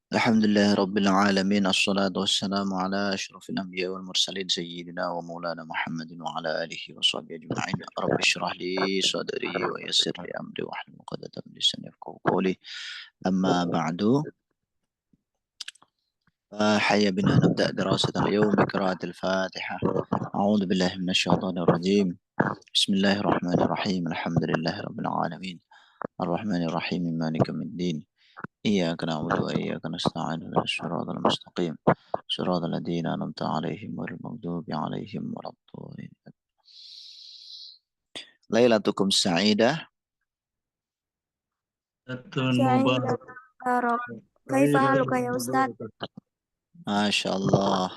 Alhamdulillah Rabbil Alamin. Assalatu wassalamu ala ashrafil anbiya wal mursalin Sayyidina wa maulana Muhammadin wa ala alihi wa sahbihi ajma'in. Rabbi shrah li sadri wa yassir li amri wa hlul 'uqdatam min lisani yafqahu qawli. Amma ba'du. فحيا بنا نبدأ دراسة اليوم بقراءة الفاتحة. أعوذ بالله من الشيطان الرجيم. بسم الله الرحمن الرحيم. الحمد لله رب العالمين الرحمن الرحيم مالك يوم الدين إياك نعبد وإياك نستعين اهدنا الصراط المستقيم صراط الذين أنعمت عليهم غير المغضوب عليهم ولا الضالين. ليلتكم سعيدة. سعيدة يا رب. كيف حالك يا أستاذ؟ ما شاء الله.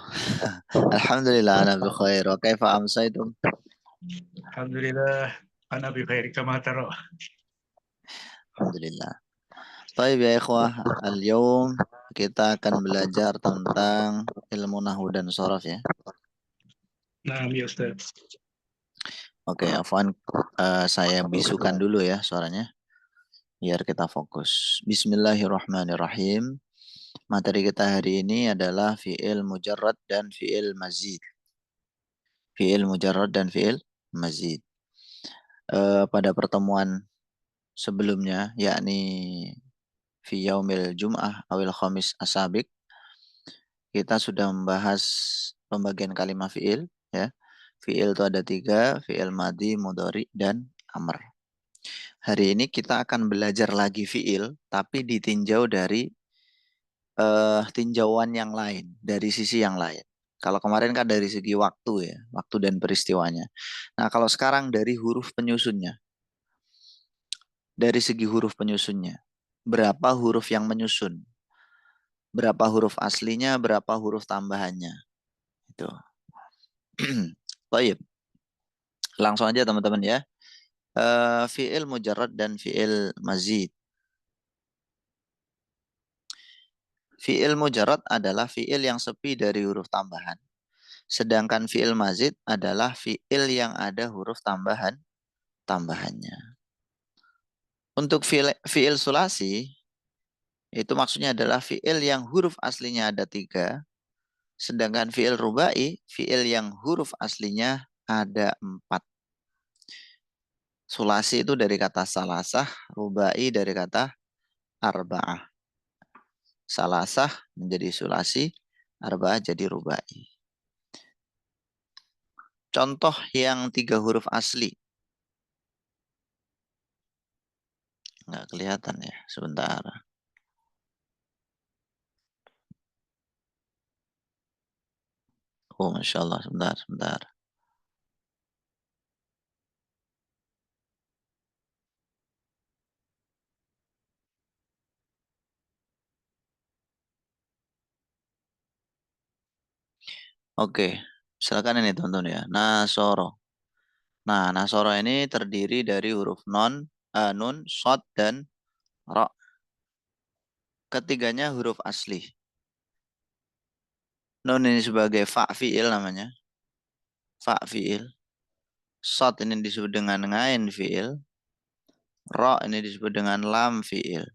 الحمد لله أنا بخير. وكيف أمسيتم؟ Alhamdulillah, ana bi khairi kama tara. الحمد لله. طيب ya ikhwah, اليوم kita akan belajar tentang ilmu nahwu dan shorof ya. Naam ya Ustaz. Oke, Afwan, saya bisukan dulu ya suaranya biar kita fokus. Bismillahirrahmanirrahim. Materi kita hari ini adalah fi'il mujarrad dan fi'il mazid. Fi'il mujarrad dan fi'il mazid. Pada pertemuan sebelumnya, yakni fi yaumil jum'ah awil khamis asabik, kita sudah membahas pembagian kalimat fi'il ya. Fi'il itu ada 3, fi'il madhi, mudhari, dan amr. Hari ini kita akan belajar lagi fi'il, tapi ditinjau dari tinjauan yang lain, dari sisi yang lain. Kalau kemarin kan dari segi waktu ya, waktu dan peristiwanya. Nah, kalau sekarang dari huruf penyusunnya. Dari segi huruf penyusunnya. Berapa huruf yang menyusun? Berapa huruf aslinya, berapa huruf tambahannya? Itu. Baik. Langsung aja teman-teman ya. Fi'il mujarrad dan fi'il mazid. Fi'il mujarrad adalah fi'il yang sepi dari huruf tambahan. Sedangkan fi'il mazid adalah fi'il yang ada huruf tambahannya. Untuk fi'il sulasi, itu maksudnya adalah fi'il yang huruf aslinya ada 3. Sedangkan fi'il rubai, fi'il yang huruf aslinya ada 4. Sulasi itu dari kata salasah, rubai dari kata arba'ah. Salasah menjadi sulasi, arba'ah jadi rubai. Contoh yang 3 huruf asli. Nggak kelihatan ya, sebentar. Oh, Masya Allah, sebentar. Oke, silakan ini teman-teman ya. Nasoro. Nah, Nasoro ini terdiri dari huruf nun, shod, dan ro. Ketiganya huruf asli. Nun ini sebagai fa fi'il namanya. Fa fi'il. Shod ini disebut dengan ngain fi'il. Ro ini disebut dengan lam fi'il.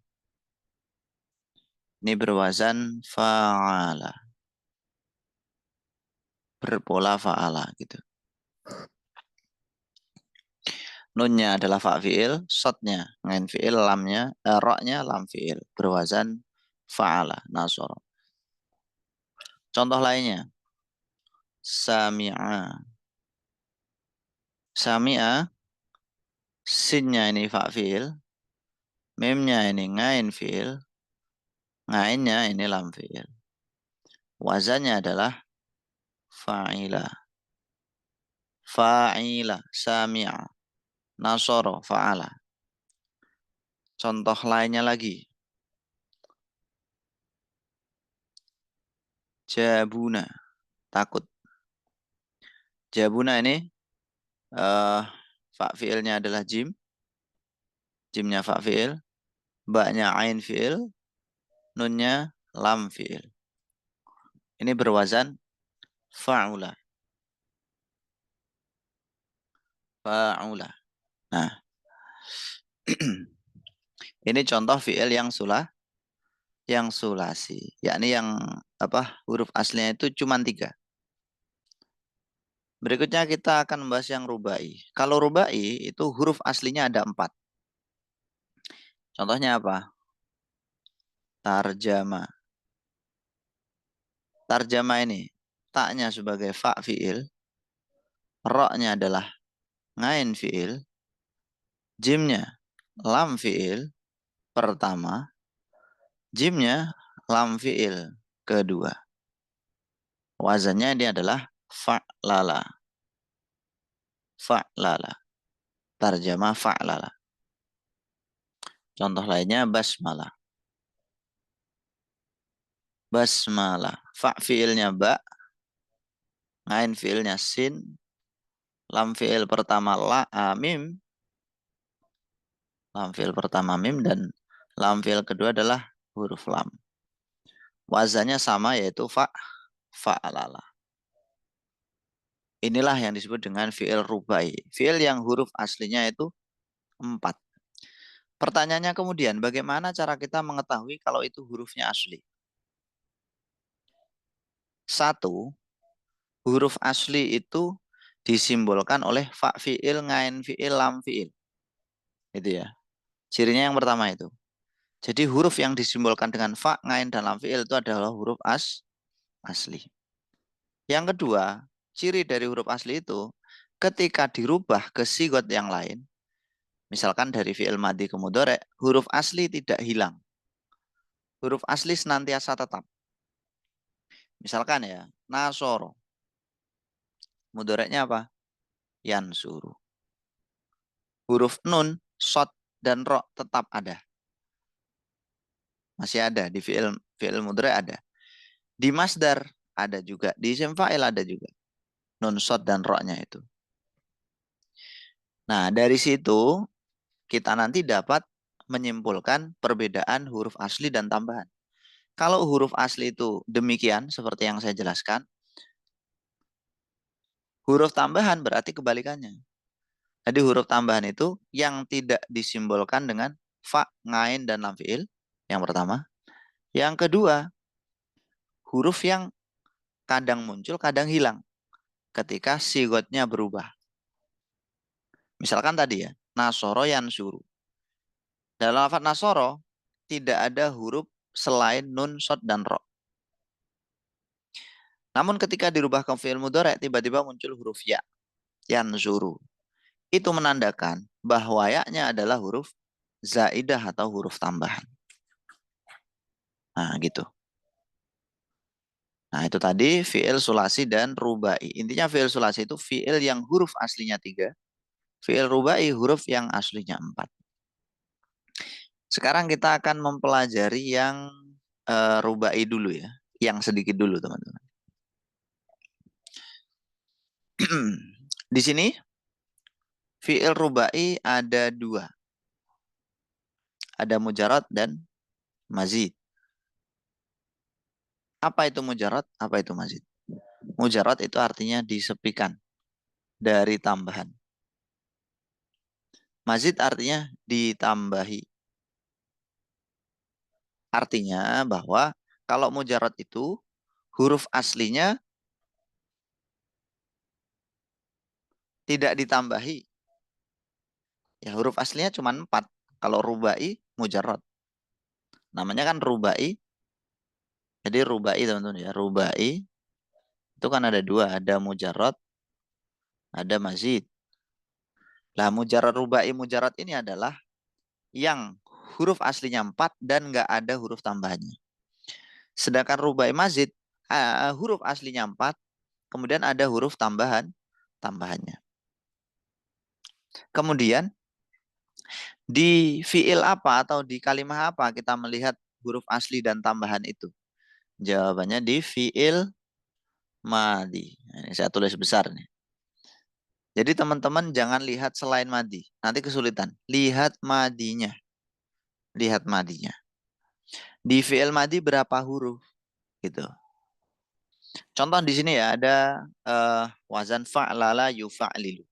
Ini berwazan fa'ala. Berpola fa'ala gitu. Nunnya adalah fa fi'il, shotnya ngain fi'il, ro-nya lam fi'il. Berwazan fa'ala, nasoro. Contoh lainnya. Sami'a. Sami'a, sinnya ini fa fi'il, mimnya ini ngain fi'il, ngainnya ini lam fi'il. Wazannya adalah fa'ila. Fa'ila, sami'a, nasoro, fa'ala. Contoh lainnya lagi. Jabuna, takut. Jabuna ini fa fi'ilnya adalah jim. Jimnya fa fi'il, ba-nya ain fi'il, nunnya lam fi'il. Ini berwazan fa'ula. Fa'ula. Nah, ini contoh fi'il yang yang sulasi, yakni yang huruf aslinya itu cuma 3. Berikutnya kita akan membahas yang rubai. Kalau rubai itu huruf aslinya ada 4. Contohnya apa? Tarjama. Tarjama ini taknya sebagai fa fiil, ro-nya adalah ngain fiil, jimnya lam fiil pertama, jimnya lam fiil kedua. Wazannya ini adalah fa'lala. Fa'lala. Tarjama fa'lala. Contoh lainnya basmalah. Basmalah. Fa fiilnya ba, ngain fiilnya sin, lam fiil pertama mim, lam fiil pertama mim, dan lam fiil kedua adalah huruf lam. Wazannya sama, yaitu fa'alala. Inilah yang disebut dengan fiil rubai. Fiil yang huruf aslinya itu 4. Pertanyaannya kemudian, bagaimana cara kita mengetahui kalau itu hurufnya asli? 1. Huruf asli itu disimbolkan oleh fa fiil, ngain fiil, lam fiil. Itu ya. Cirinya yang pertama itu. Jadi huruf yang disimbolkan dengan fa, ngain, dan lam fiil itu adalah huruf asli. Yang kedua, ciri dari huruf asli itu ketika dirubah ke sigot yang lain, misalkan dari fiil madhi ke mudhari, huruf asli tidak hilang. Huruf asli senantiasa tetap. Misalkan ya, nasoro. Mudhari'nya apa? Yansuru. Huruf nun, sod, dan ro tetap ada. Masih ada di fiil mudhari ada. Di masdar ada juga, di isim fa'il ada juga. Nun, sod, dan ro-nya itu. Nah, dari situ kita nanti dapat menyimpulkan perbedaan huruf asli dan tambahan. Kalau huruf asli itu demikian, seperti yang saya jelaskan, huruf tambahan berarti kebalikannya. Jadi huruf tambahan itu yang tidak disimbolkan dengan fa, ngain, dan lam fiil, yang pertama. Yang kedua, huruf yang kadang muncul, kadang hilang ketika sigotnya berubah. Misalkan tadi ya, nasoro yansuru. Dalam lafaz nasoro tidak ada huruf selain nun, sod, dan ro. Namun ketika dirubah ke fi'il mudhari tiba-tiba muncul huruf ya, yansuru. Itu menandakan bahwa ya-nya adalah huruf zaidah atau huruf tambahan. Nah, gitu. Nah, itu tadi fi'il sulasi dan rubai. Intinya fi'il sulasi itu fi'il yang huruf aslinya 3. Fi'il rubai huruf yang aslinya 4. Sekarang kita akan mempelajari yang rubai dulu ya. Yang sedikit dulu, teman-teman. Di sini fi'il rubai ada 2. Ada mujarad dan mazid. Apa itu mujarad? Apa itu mazid? Mujarad itu artinya disepikan dari tambahan. Mazid artinya ditambahi. Artinya bahwa kalau mujarad itu huruf aslinya tidak ditambahi. Ya, huruf aslinya cuma 4. Kalau rubai, mujarad. Namanya kan rubai. Jadi rubai, teman-teman ya. Rubai itu kan ada 2. Ada mujarad, ada mazid. Lah mujarad rubai, mujarad ini adalah yang huruf aslinya 4 dan nggak ada huruf tambahannya. Sedangkan rubai mazid, huruf aslinya 4, kemudian ada huruf tambahannya. Kemudian di fiil apa atau di kalimat apa kita melihat huruf asli dan tambahan itu? Jawabannya di fiil madhi. Ini saya tulis besar nih. Jadi teman-teman jangan lihat selain madhi. Nanti kesulitan. Lihat madhinya. Lihat madhinya. Di fiil madhi berapa huruf? Gitu. Contoh di sini ya ada wazan fa'lala yufa'lilu.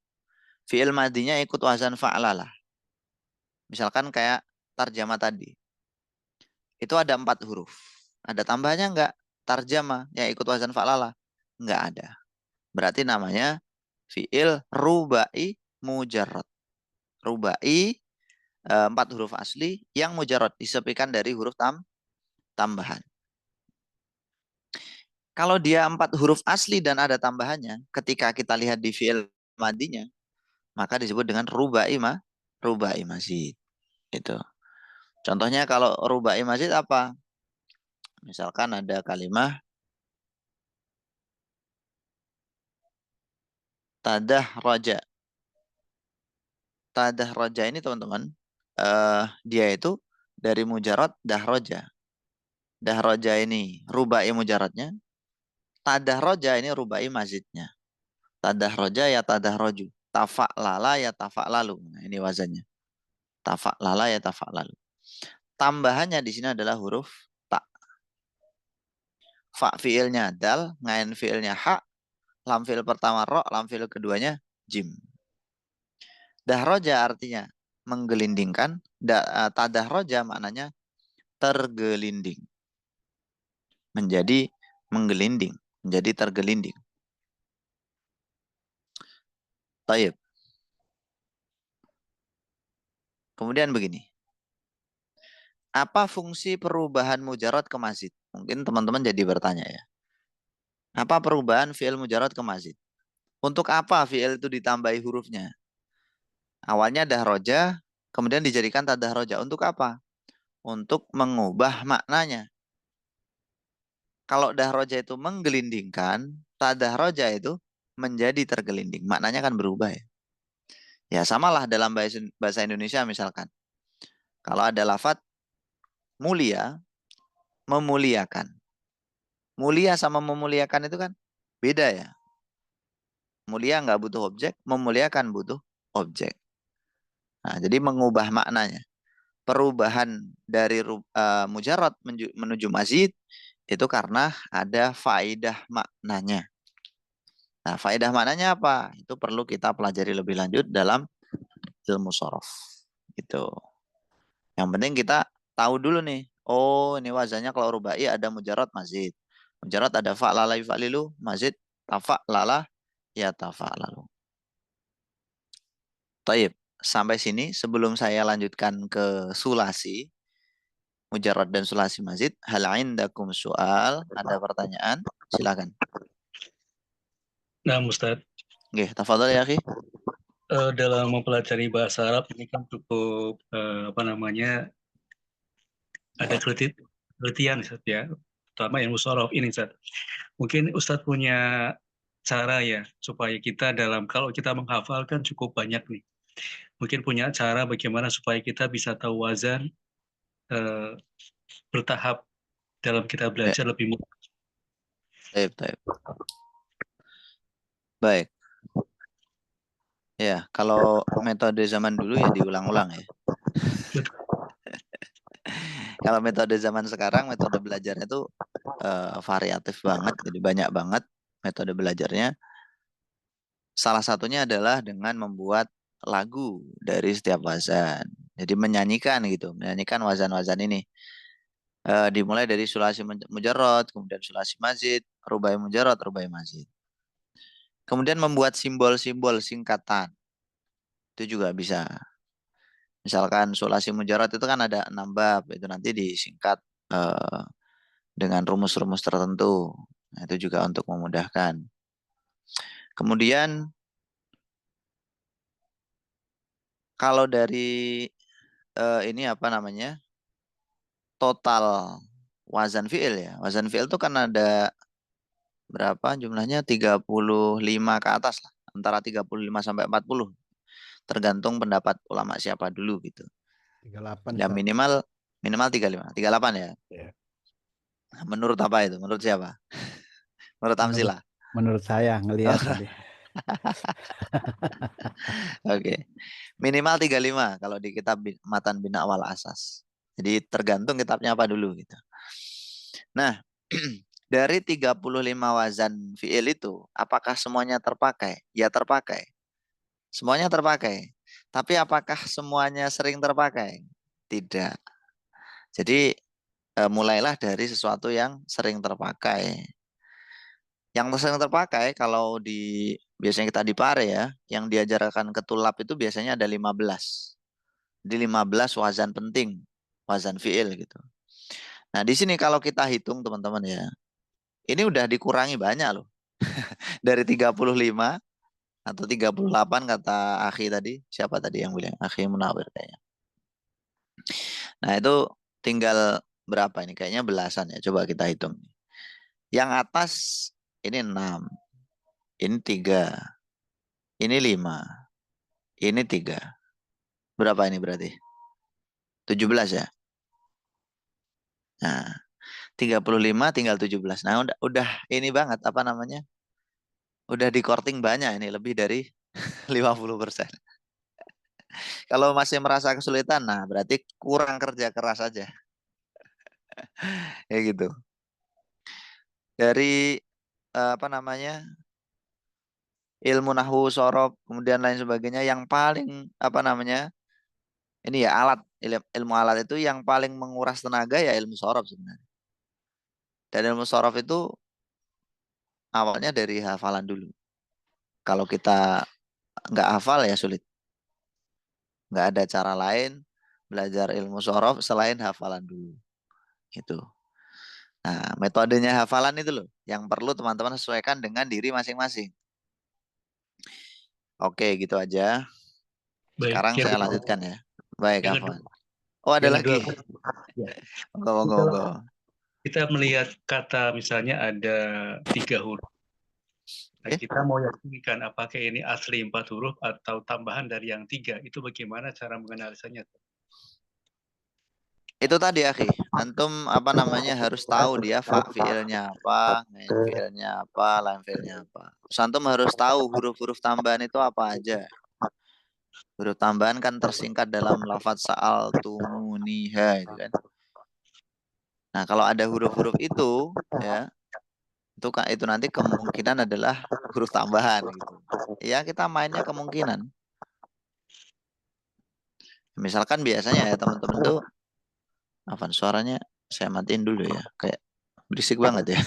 Fiil madhinya ikut wazan fa'lala. Misalkan kayak tarjamah tadi. itu ada 4 huruf. Ada tambahannya enggak? Tarjamah yang ikut wazan fa'lala? Enggak ada. Berarti namanya fi'il rubai mujarrad. Rubai 4 huruf asli yang mujarrad disepikan dari huruf tambahan. Kalau dia 4 huruf asli dan ada tambahannya, ketika kita lihat di fi'il madinya, maka disebut dengan rubai mazid. Itu. Contohnya kalau rubai mazid apa? Misalkan ada kalimat tadah roja. Tadah roja ini teman-teman, dia itu dari mujarad dahroja. Dahroja ini rubai mujaradnya. Tadah roja ini rubai mazidnya. Tadah roja ya tadah roju. Tafak lala ya tafak lalu. Nah, ini wazannya. Tafak lala ya tafak lalu. Tambahannya di sini adalah huruf ta. Fa fiilnya dal, ngain fiilnya ha, lam fiil pertama ro, lam fiil keduanya jim. Dahroja artinya menggelindingkan. Tadah roja maknanya tergelinding. Menjadi menggelinding. Menjadi tergelinding. Taib. Kemudian begini. Apa fungsi perubahan mujarad ke mazid? Mungkin teman-teman jadi bertanya ya. Apa perubahan fi'il mujarad ke mazid? Untuk apa fi'il itu ditambahi hurufnya? Awalnya dahroja, kemudian dijadikan tadahroja. Untuk apa? Untuk mengubah maknanya. Kalau dahroja itu menggelindingkan, tadahroja itu menjadi tergelinding. Maknanya kan berubah ya. Ya samalah dalam bahasa Indonesia misalkan. Kalau ada lafadz mulia, memuliakan. Mulia sama memuliakan itu kan beda ya. Mulia nggak butuh objek, memuliakan butuh objek. Nah, jadi mengubah maknanya. Perubahan dari mujarad menuju mazid itu karena ada faedah maknanya. Nah, faedah maknanya apa? Itu perlu kita pelajari lebih lanjut dalam ilmu shorof. Gitu. Yang penting kita tahu dulu nih. Oh, ini wazannya kalau rubai ada mujarad mazid. Mujarad ada fa'lala yufa'lilu, mazid tafa'lala ya tafa'lalu. Taib. Sampai sini sebelum saya lanjutkan ke sulasi, mujarad dan sulasi mazid, hal indakum soal, ada pertanyaan? Silakan. Nah, Ustaz, Oke, tafadhol ya, akhi. dalam mempelajari bahasa Arab ini kan cukup ada keletihan Ustaz ya, terutama yang musyawarah ini Ustaz. Mungkin Ustaz punya cara ya supaya kita kalau kita menghafalkan cukup banyak nih. Mungkin punya cara bagaimana supaya kita bisa tahu wazan eh, bertahap dalam kita Ya, belajar lebih mudah. taib. Baik. Ya, kalau metode zaman dulu ya diulang-ulang ya. Kalau metode zaman sekarang, metode belajarnya itu variatif banget, jadi banyak banget metode belajarnya. Salah satunya adalah dengan membuat lagu dari setiap wazan. Jadi menyanyikan gitu, menyanyikan wazan-wazan ini. Dimulai dari sulasi mujarrad, kemudian sulasi mazid, rubai mujarrad, rubai mazid. Kemudian membuat simbol-simbol singkatan. Itu juga bisa. Misalkan sulasi mujarrad itu kan ada 6 bab, itu nanti disingkat dengan rumus-rumus tertentu. Nah, itu juga untuk memudahkan. Kemudian kalau dari ini apa namanya? Total wazan fi'il ya. Wazan fi'il itu kan ada berapa jumlahnya? 35 ke atas lah. Antara 35 sampai 40. Tergantung pendapat ulama siapa dulu gitu. 38. Ya minimal 35. 38 ya. Ya. Menurut apa itu? Menurut siapa? Menurut Amsila. Menurut saya ngelihat tadi. Oke. Minimal 35 kalau di kitab Matan Bina Wal Asas. Jadi tergantung kitabnya apa dulu gitu. Nah, dari 35 wazan fi'il itu, apakah semuanya terpakai? Ya terpakai. Semuanya terpakai. Tapi apakah semuanya sering terpakai? Tidak. Jadi mulailah dari sesuatu yang sering terpakai. Yang sering terpakai kalau biasanya kita di pare ya, yang diajarkan ke tulap itu biasanya ada 15. Di 15 wazan penting, wazan fiil gitu. Nah, di sini kalau kita hitung teman-teman ya, ini udah dikurangi banyak loh. Dari 35 atau 38 kata Akhi tadi. Siapa tadi yang bilang? Akhi Munawir kayaknya. Nah, itu tinggal berapa ini? Kayaknya belasan ya. Coba kita hitung. Yang atas ini 6, ini 3, ini 5, ini 3. Berapa ini berarti? 17 ya? Nah, 35 tinggal 17. Nah, udah ini banget apa namanya? Udah di korting banyak ini lebih dari 50%. Kalau masih merasa kesulitan, nah berarti kurang kerja keras aja. Ya gitu. Dari apa namanya? Ilmu nahwu, sorof, kemudian lain sebagainya yang paling apa namanya? Ini ya alat ilmu alat itu yang paling menguras tenaga ya ilmu sorof sebenarnya. Dan ilmu sorof itu awalnya dari hafalan dulu. Kalau kita nggak hafal ya sulit. Nggak ada cara lain belajar ilmu sorof selain hafalan dulu. Itu. Nah, metodenya hafalan itu loh yang perlu teman-teman sesuaikan dengan diri masing-masing. Oke, gitu aja. Baik, Sekarang saya lanjutkan ya. Baik, yang kedua, Afwan. Oh, ada yang lagi. kedua, ya. Monggo, monggo, Kalau monggo. kita melihat kata misalnya ada 3 huruf. Nah, Oke. kita mau yakinkan apakah ini asli 4 huruf atau tambahan dari yang 3. Itu bagaimana cara menganalisanya? Itu tadi, Akhi. Antum apa namanya harus tahu dia fa fiilnya apa, ngain fiilnya apa, lam fiilnya apa. Terus antum harus tahu huruf-huruf tambahan itu apa aja. Huruf tambahan kan tersingkat dalam lafaz sa'al tumuniha itu kan. Nah, kalau ada huruf-huruf itu ya, itu nanti kemungkinan adalah huruf tambahan gitu. Ya, kita mainnya kemungkinan. Misalkan biasanya ya teman-teman tuh apa suaranya saya matiin dulu ya. Kayak berisik banget ya.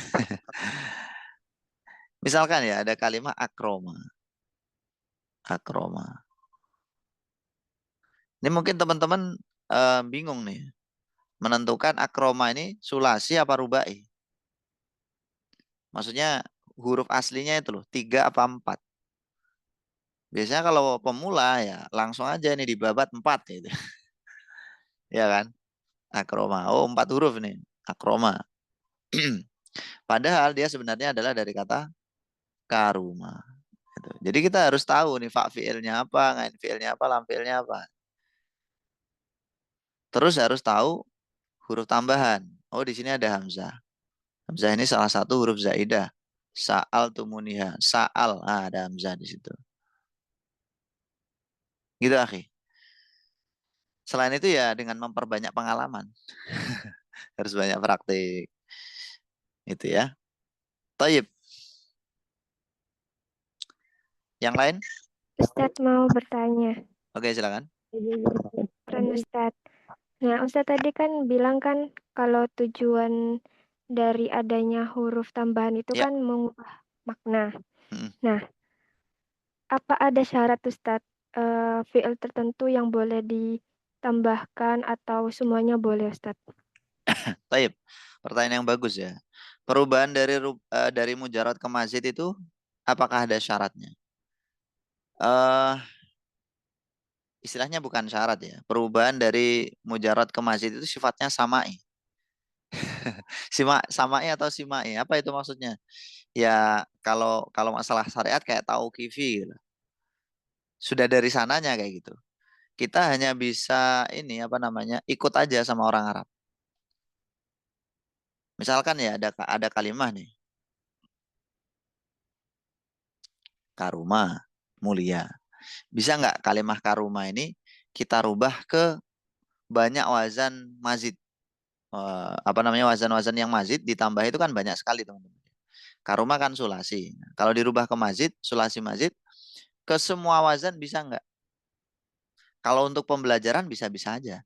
Misalkan ya ada kalimat akroma. Akroma. Ini mungkin teman-teman bingung nih. Menentukan akroma ini sulasi apa rubai. Maksudnya huruf aslinya itu loh. 3 apa 4. Biasanya kalau pemula ya langsung aja ini dibabat 4 gitu. Ya kan? Akroma. Oh 4 huruf nih. Akroma. Padahal dia sebenarnya adalah dari kata karuma. Gitu. Jadi kita harus tahu nih fa fiilnya apa, ngain fiilnya apa, lam fiilnya apa. Terus harus tahu huruf tambahan. Oh, di sini ada hamzah. Hamzah ini salah satu huruf zaidah. Sa'al tumuniha. Sa'al. Ah, ada hamzah di situ. Gitu, akhi. Selain itu ya dengan memperbanyak pengalaman. Harus banyak praktik. Itu ya. Taib. Yang lain? Ustadz mau bertanya. Oke, silakan. Ustadz. Nah, Ustadz tadi kan bilang kan kalau tujuan dari adanya huruf tambahan itu Ya. kan mengubah makna. Mm. Nah, apa ada syarat Ustadz fiil tertentu yang boleh ditambahkan atau semuanya boleh Ustadz? Taib. Pertanyaan yang bagus ya. Perubahan dari mujarad ke mazid itu apakah ada syaratnya? Istilahnya bukan syarat ya. Perubahan dari mujarad ke mazid itu sifatnya samai. Samai atau simai. Apa itu maksudnya? Ya kalau kalau masalah syariat kayak tauqifi gitu. Sudah dari sananya kayak gitu. Kita hanya bisa ini apa namanya? Ikut aja sama orang Arab. Misalkan ya ada kalimat nih. Karuma, mulia. Bisa nggak kalimat karuma ini kita rubah ke banyak wazan mazid? Apa namanya wazan-wazan yang mazid ditambah itu kan banyak sekali teman-teman. Karuma kan sulasi. Kalau dirubah ke mazid, sulasi mazid, ke semua wazan bisa nggak? Kalau untuk pembelajaran bisa-bisa aja.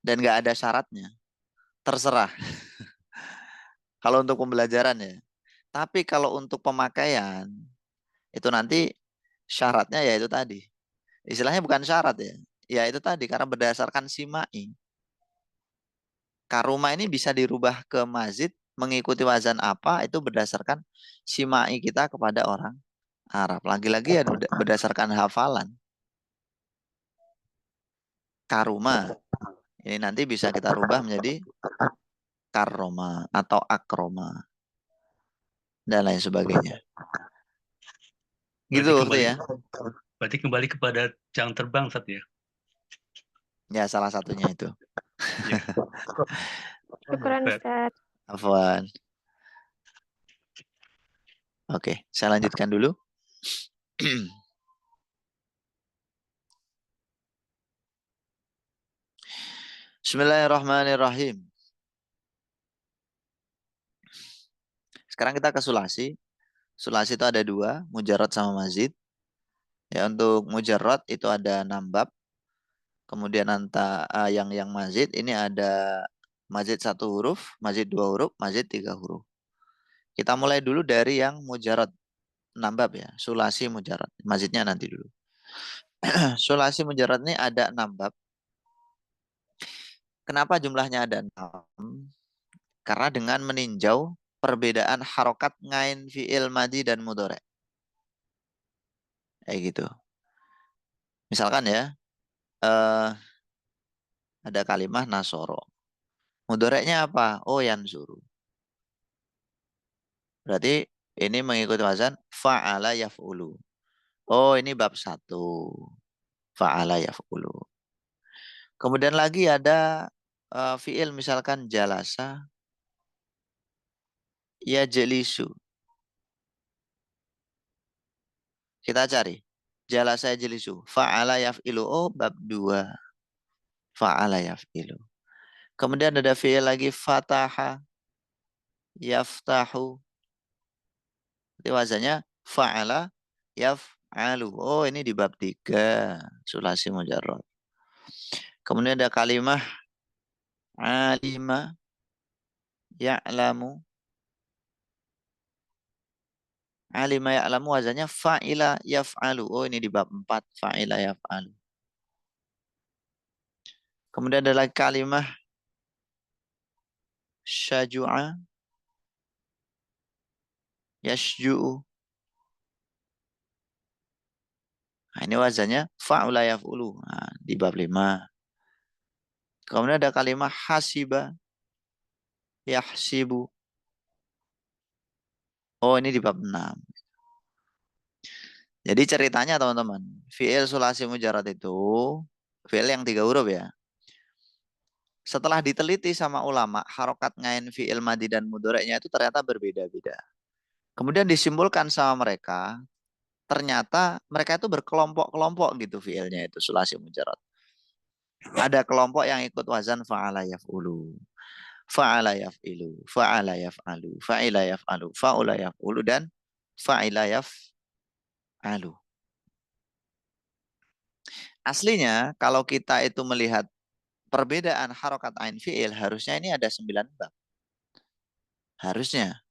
Dan nggak ada syaratnya. terserah. Kalau untuk pembelajaran ya. Tapi kalau untuk pemakaian, itu nanti syaratnya ya itu tadi. Istilahnya bukan syarat ya. Ya itu tadi, karena berdasarkan simai. Karuma ini bisa dirubah ke mazid, mengikuti wazan apa, itu berdasarkan simai kita kepada orang Arab. Lagi-lagi ya berdasarkan hafalan. Karuma, ini nanti bisa kita rubah menjadi karoma atau akroma. Dan lain sebagainya. Gitu ya. Berarti kembali kepada jam terbang, Ustaz ya? Ya, salah satunya itu. Ya. Syukuran Ustaz. Afwan. Oke, saya lanjutkan dulu. Bismillahirrahmanirrahim. Sekarang kita ke sulasi. Sulasi itu ada dua, mujarrad sama mazid. Ya, untuk mujarrad itu ada 6 bab. Kemudian yang mazid ini ada mazid 1 huruf, mazid 2 huruf, mazid 3 huruf. Kita mulai dulu dari yang mujarrad 6 bab ya, sulasi mujarrad. Mazidnya nanti dulu. Sulasi mujarrad ini ada 6 bab. Kenapa jumlahnya ada 6? Karena dengan meninjau perbedaan harokat ngain fi'il madi dan mudhari. Kayak gitu. Misalkan ya, ada kalimah nasoro. Mudhari'nya apa? Oh, yansuru. Berarti ini mengikuti wazan fa'ala yaf'ulu. Oh, ini bab 1. Fa'ala yaf'ulu. Kemudian lagi ada fi'il misalkan jalasa yajlisu. Kita cari. Jalasa yajlisu. Fa'ala yaf'ilu. Oh, bab 2. Fa'ala yaf'ilu. Kemudian ada fi'il lagi fataha yaftahu. Jadi wazannya fa'ala yaf'alu. Oh, ini di bab 3. Sulasi mujarrad. Kemudian ada kalimah alima ya'lamu. Alima ya'lamu wazannya fa'ila yaf'alu. Oh, ini di bab 4. Fa'ila yaf'alu. Kemudian ada lagi kalimah syaju'a yashju'u. Nah, ini wazannya fa'ula yaf'ulu. Nah, di bab 5. Kemudian ada kalimah hasiba yahsibu. Oh, ini di bab 6. Jadi ceritanya teman-teman, fi'il sulasi mujarrad itu fi'il yang 3 huruf ya. Setelah diteliti sama ulama, harokat ngain fi'il madi dan mudhari'nya itu ternyata berbeda-beda. Kemudian disimpulkan sama mereka, ternyata mereka itu berkelompok-kelompok gitu fi'ilnya itu sulasi mujarrad. Ada kelompok yang ikut wazan fa'ala yaf'ulu, fa'ala yaf'ilu, fa'ala yaf'alu, fa'ila yaf'alu, fa'ula yaf'ulu, dan fa'ila yaf'alu. Aslinya kalau kita itu melihat perbedaan harokat ain fi'il, harusnya ini ada 9 bab. Harusnya.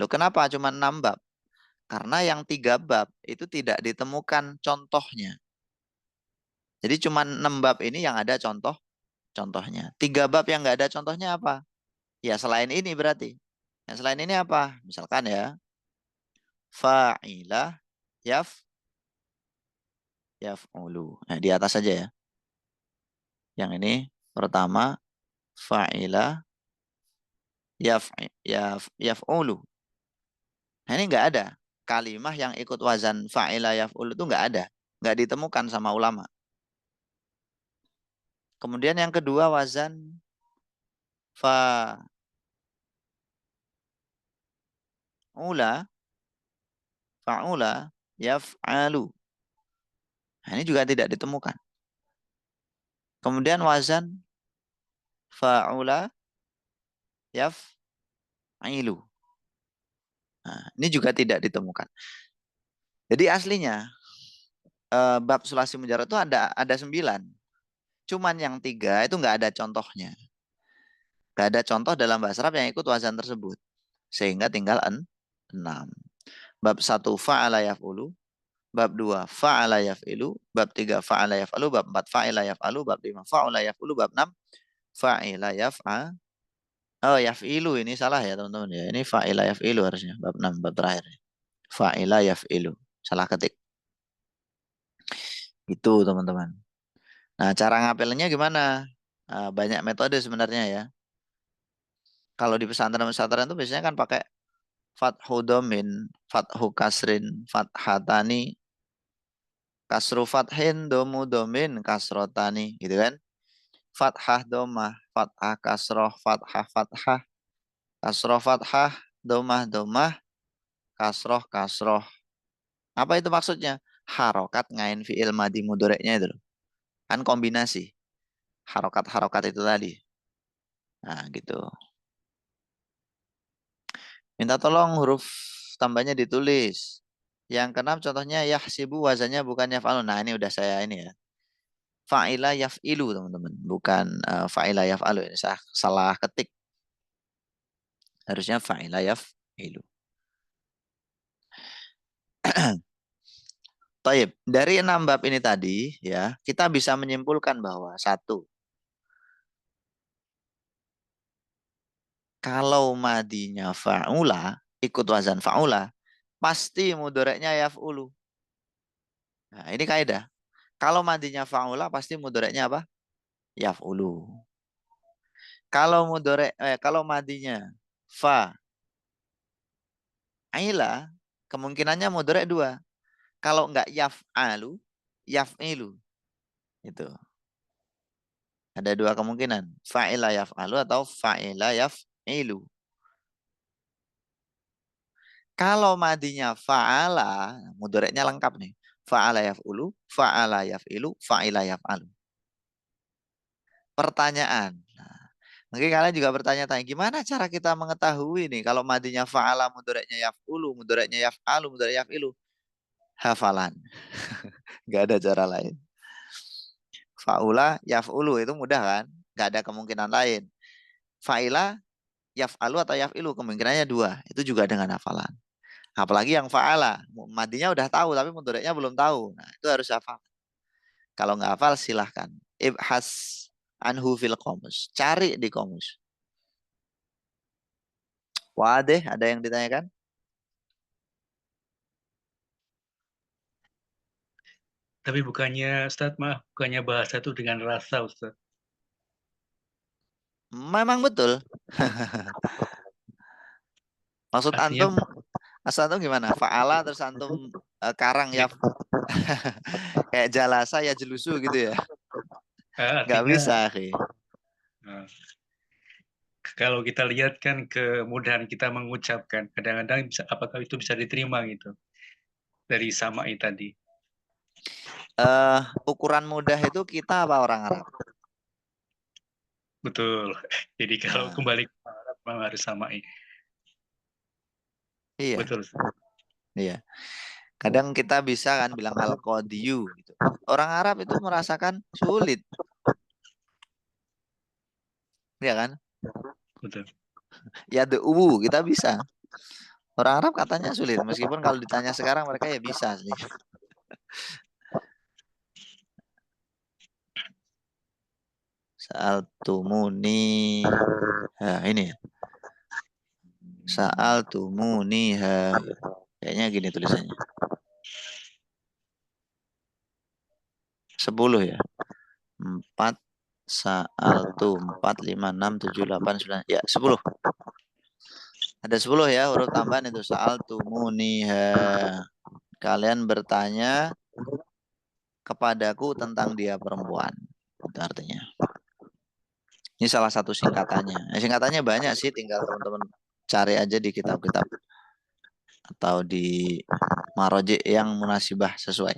Loh, kenapa cuma 6 bab? Karena yang 3 bab itu tidak ditemukan contohnya. Jadi cuma 6 bab ini yang ada contohnya. 3 bab yang nggak ada contohnya apa? Ya selain ini berarti. Yang selain ini apa? Misalkan ya, fa'ilah yaf'ulu. Nah, di atas saja ya. Yang ini pertama fa'ilah yaf'ulu. Nah, ini nggak ada. Kalimah yang ikut wazan fa'ilah yaf'ulu itu nggak ada. Nggak ditemukan sama ulama. Kemudian yang kedua wazan fa'ula yaf'alu. Nah, ini juga tidak ditemukan. Kemudian wazan fa'ula yaf'ilu. Nah, ini juga tidak ditemukan. Jadi aslinya bab sulasi mujarrad itu ada 9. Cuman yang 3 itu nggak ada contohnya. Gak ada contoh dalam bahasa Arab yang ikut wazan tersebut. Sehingga tinggal 6. Bab 1 fa'ala yaf'ulu, bab 2 fa'ala yaf'ilu, bab 3 fa'ala yaf'alu, bab 4 fa'ila yaf'alu, bab 5 fa'ula yaf'ulu, bab 6 fa'ila yaf'a. Oh, yaf'ilu ini salah ya teman-teman ya. Ini fa'ila yaf'ilu harusnya bab 6 bab terakhir. Fa'ila yaf'ilu. Salah ketik. Itu teman-teman. Nah, cara ngapelnya gimana? Banyak metode sebenarnya ya. Kalau di pesantren-pesantren itu biasanya kan pakai fathu domin, fathu kasrin, fathatani, kasru fathin, domu domin, kasrotani, gitu kan? Fathah domah, fathah kasroh, fathah fathah, kasroh fathah, domah domah, kasroh kasroh. Apa itu maksudnya? Harokat ngain fi'il madi mudoreknya itu loh. Kan kombinasi. Harokat-harokat itu tadi. Nah gitu. Minta tolong huruf tambahnya ditulis. Yang keenam contohnya yahsibu wazannya bukan yaf'alu. Nah ini udah saya ini ya. Fa'ila yaf'ilu teman-teman. Bukan fa'ila yaf'alu. Ini salah ketik. Harusnya fa'ila yaf'ilu. Taib. Dari 6 bab ini tadi ya, kita bisa menyimpulkan bahwa satu, kalau madinya fa'ula, ikut wazan fa'ula, pasti mudoreknya yaf'ulu. Nah, ini kaidah. Kalau madinya fa'ula, pasti mudoreknya apa? Yaf'ulu. Kalau madinya fa'ila, kemungkinannya mudorek dua. Kalau enggak yaf'alu, yaf'ilu. Itu. Ada dua kemungkinan. Fa'ila yaf'alu atau fa'ila yaf'ilu. Kalau madinya fa'ala, mudoreknya lengkap nih. Fa'ala yaf'ulu, fa'ala yaf'ilu, fa'ila yaf'alu. Pertanyaan. Nah, mungkin kalian juga bertanya-tanya, gimana cara kita mengetahui nih kalau madinya fa'ala, mudoreknya yaf'ulu, mudoreknya yaf'alu, mudoreknya yaf'ilu. Hafalan. Gak ada cara lain. Fa'ula, yaf'ulu itu mudah kan? Gak ada kemungkinan lain. Fa'ila, yaf'alu atau yaf'ilu, kemungkinannya dua. Itu juga dengan hafalan. Apalagi yang fa'ala, madinya udah tahu tapi mudoreknya belum tahu. Nah, itu harus hafal. Kalau nggak hafal silahkan. Ibhas anhu fil qomus. Cari di qomus. Wadih, ada yang ditanyakan? Tapi bukannya Ustaz, maaf, bukannya bahasa itu dengan rasa Ustaz. Memang betul. Maksud Artinya antum gimana? Fa'ala terus antum karang ya kayak jalasa ya jelusu gitu ya. Nggak artinya bisa, akhi. eh, kalau kita lihat kan kemudahan kita mengucapkan, kadang-kadang bisa, apakah itu bisa diterima gitu dari samai tadi. Ukuran mudah itu kita apa orang Arab? Betul. Jadi kalau Nah, kembali ke Arab memang harus samai. iya, Betul. iya. Kadang kita bisa kan bilang al-qadiyu gitu. Orang Arab itu merasakan sulit, ya kan? Betul. Ya kita bisa. Orang Arab katanya sulit, meskipun kalau ditanya sekarang mereka ya bisa sih. Saal tumuni, nah, ini ya. Saal tumuni, kayaknya gini tulisannya. 10 ya. 4 saal tu 4 5 6 7 8 9 ya 10. Ada 10 ya huruf tambahan itu saal tumuni. Kalian bertanya kepadaku tentang dia perempuan. Itu artinya. Ini salah satu singkatannya. Singkatannya banyak sih, tinggal teman-teman cari aja di kitab-kitab atau di maroji yang munasibah sesuai.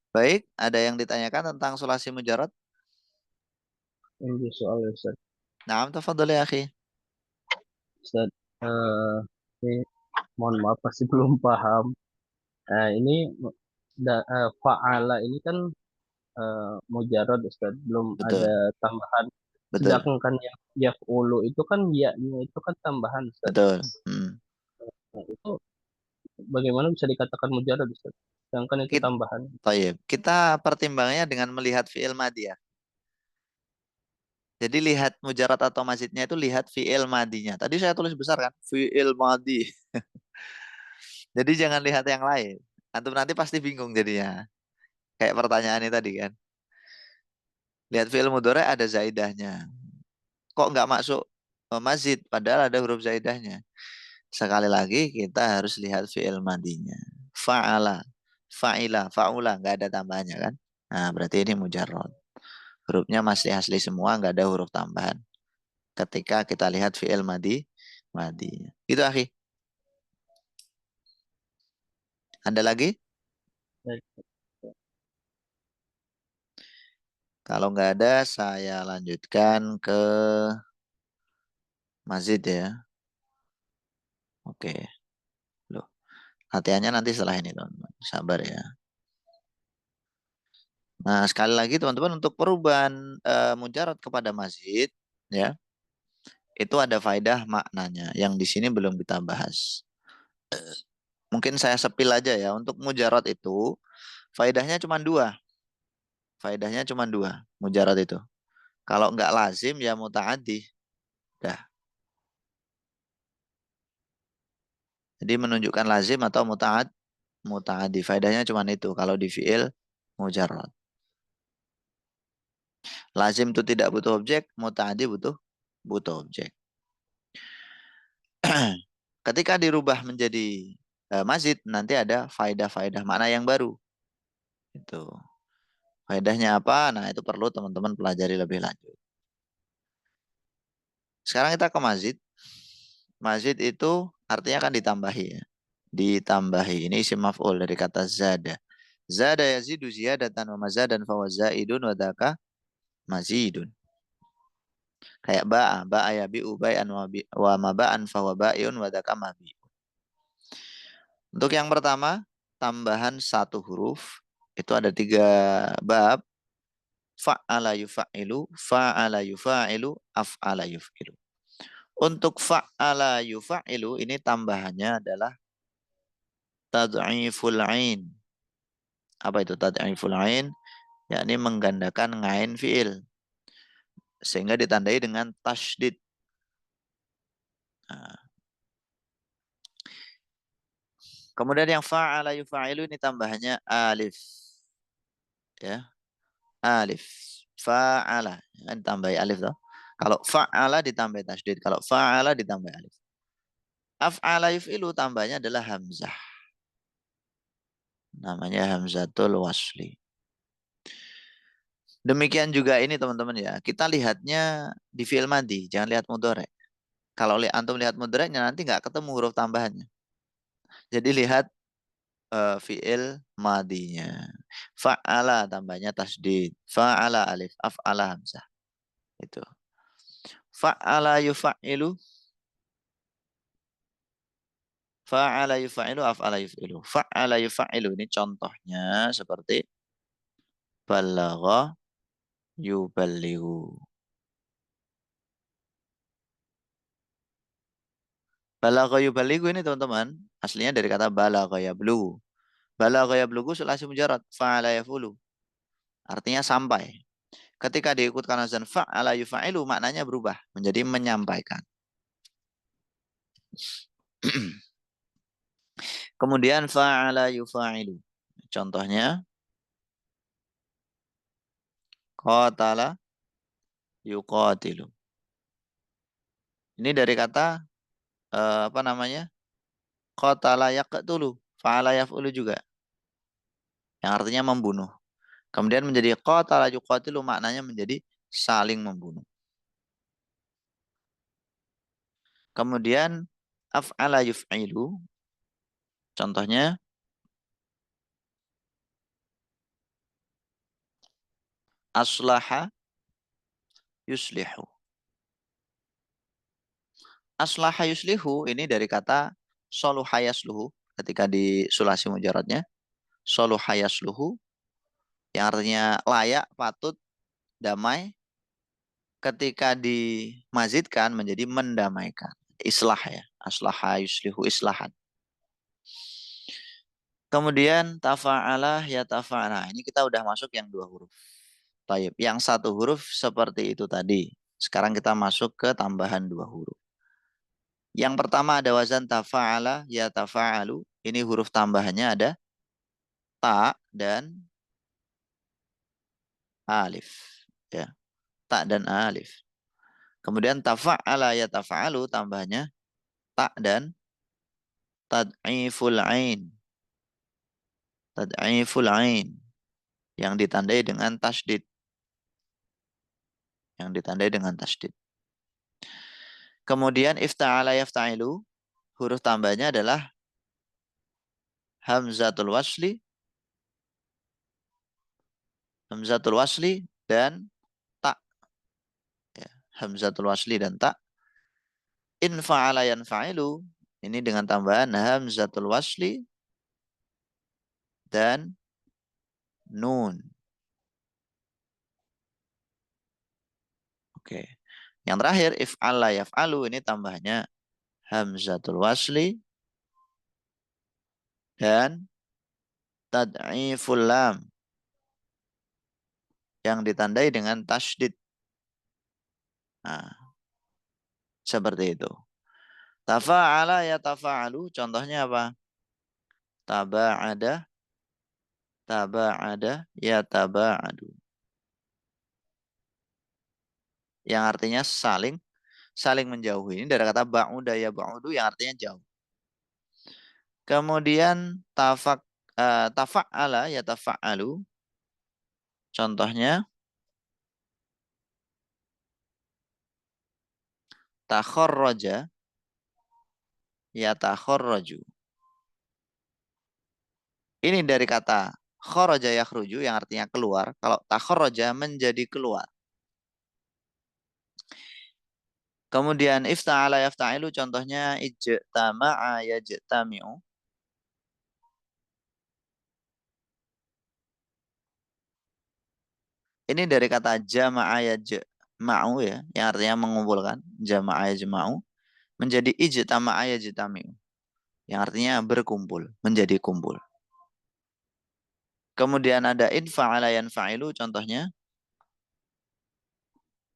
Baik, ada yang ditanyakan tentang sulasi mujarad? Ini soal Ustaz. Naam, tafadhol ya akhi. Ustaz, ini mohon maaf pasti belum paham. Nah, ini fa'ala ini kan mujarad Ustaz, belum Betul. ada tambahan. Betul. Sedangkan yang yaf'ulu itu kan ya-nya itu kan tambahan, Ustaz. Betul. Nah, itu bagaimana bisa dikatakan mujarrad, Ustaz? Sedangkan itu Kita, tambahan. kita pertimbangannya dengan melihat fi'il madhi ya. Jadi lihat mujarad atau mazidnya itu lihat fi'il madinya. Tadi saya tulis besar kan, fi'il madi. Jadi jangan lihat yang lain. Antum nanti pasti bingung jadinya. Kayak pertanyaannya tadi kan. Lihat fi'il mudhari ada zaidahnya. Kok nggak masuk mazid padahal ada huruf zaidahnya. Sekali lagi kita harus lihat fi'il madinya. Fa'ala, fa'ila, fa'ula nggak ada tambahannya kan. Nah, berarti ini mujarrad. Hurufnya masih asli semua, nggak ada huruf tambahan. Ketika kita lihat fi'il madi. Itu akhi. Ada lagi? Baik. Kalau nggak ada, saya lanjutkan ke mazid ya. Oke. Loh, latihannya nanti setelah ini, teman-teman. Sabar ya. Nah, sekali lagi teman-teman untuk perubahan mujarad kepada mazid ya, itu ada faedah maknanya yang di sini belum kita bahas. Mungkin saya sepil aja ya. Untuk mujarad itu faedahnya cuma dua. Faedahnya cuma dua, mujarad itu. Kalau nggak lazim ya muta'addi. Dah. Jadi menunjukkan lazim atau muta'addi. Faedahnya cuma itu kalau di fi'il mujarrad. Lazim itu tidak butuh objek, muta'addi butuh objek. Ketika dirubah menjadi mazid, nanti ada faedah-faedah makna yang baru. Itu. Faedahnya apa? Nah, itu perlu teman-teman pelajari lebih lanjut. Sekarang kita ke mazid. Mazid itu artinya kan ditambahi ya. Ditambahi. Ini isim maf'ul dari kata zada. Zada yazidu ziyadatan wa mazadan fa zaidun wa dzaka mazidun. Kayak ba'a yabi'u bai'an wa maba'an fa wa ba'iun wa dzaka mabi. Untuk yang pertama, tambahan satu huruf itu ada 3 bab. Fa'ala yufa'ilu, fa'ala yufa'ilu, af'ala yuf'ilu. Untuk fa'ala yufa'ilu ini tambahannya adalah tad'iful ain. Apa itu tad'iful ain? Yakni menggandakan ngain fi'il. Sehingga ditandai dengan tasydid. Nah. Kemudian yang fa'ala yufa'ilu ini tambahannya alif. Ya. Alif. Fa'ala. Kan tambahi alif toh. Kalau fa'ala ditambah tasydid. Kalau fa'ala ditambah alif. Af'ala yuf'ilu tambahnya adalah hamzah. Namanya hamzatul wasli. Demikian juga ini teman-teman ya. Kita lihatnya di fi'il madhi, jangan lihat mudhari'. Kalau antum lihat mudhari'nya nanti nggak ketemu huruf tambahannya. Jadi lihat fi'il madhinya. Fa'ala tambahnya tasdid. Fa'ala alif, af'ala hamzah. Itu. Fa'ala yufa'ilu. Fa'ala yufa'ilu, af'ala yuf'ilu. Fa'ala yufa'ilu ini contohnya seperti balagha yuballighu. Balagha yuballighu ini teman-teman, aslinya dari kata balagha yablughu. Balagha yablughu sulasi mujarrad, fa'ala yaf'ulu. Artinya sampai. Ketika diikutkan azan fa'ala yufa'ilu maknanya berubah menjadi menyampaikan. Kemudian fa'ala yufa'ilu. Contohnya qatala yuqatilu. Ini dari kata apa namanya? Qatala yaqtulu, fa'ala yaf'ulu juga. Yang artinya membunuh. Kemudian menjadi qatala yuqatilu maknanya menjadi saling membunuh. Kemudian af'ala yuf'ilu. Contohnya aslaha yuslihu. Aslaha yuslihu ini dari kata soluha yasluhu ketika di sulasi mujaradnya. Soluha yasluhu yang artinya layak, patut, damai. ketika dimazidkan menjadi mendamaikan. Islah ya. Aslaha yuslihu islahan. Kemudian tafa'ala ya tafa'ala. Ini kita udah masuk yang 2 huruf. Taib. Yang 1 huruf seperti itu tadi. Sekarang kita masuk ke tambahan 2 huruf. Yang pertama ada wazan tafa'ala ya tafa'alu. Ini huruf tambahannya ada ta dan alif. Ya. Ta dan alif. Kemudian tafa'ala ya tafa'alu tambahnya ta dan tad'iful ain. Tad'iful ain. Yang ditandai dengan tasdid. Yang ditandai dengan tasdid. Kemudian ifta'ala yafta'ilu. Huruf tambahnya adalah hamzatul wasli. Hamzatul wasli dan ta. Ya, hamzatul wasli dan ta. In fa'ala yanfa'ilu. Ini dengan tambahan hamzatul wasli dan nun. Oke. Yang terakhir if'ala yaf'alu ini tambahnya hamzatul wasli dan tad'iful lam yang ditandai dengan tasydid. Nah, seperti itu. Tafa'ala ya tafa'alu contohnya apa? Taba'ada ya taba'adu. Yang artinya saling menjauhi. Ini dari kata ba'uda ya ba'udu yang artinya jauh. Kemudian tafa'ala ya tafa'alu. Contohnya takhorroja ya takhorroju. Ini dari kata khoroja yakhruju yang artinya keluar. Kalau takhorroja menjadi keluar. Kemudian ifta'ala yafta'ilu contohnya ijtama'a yajtami'u. Ini dari kata jama'a yajma'u ya, yang artinya mengumpulkan, jama'a yajma'u menjadi ijtama'a yajtami'u. Yang artinya berkumpul, menjadi kumpul. Kemudian ada in fa'ala yanfa'ilu contohnya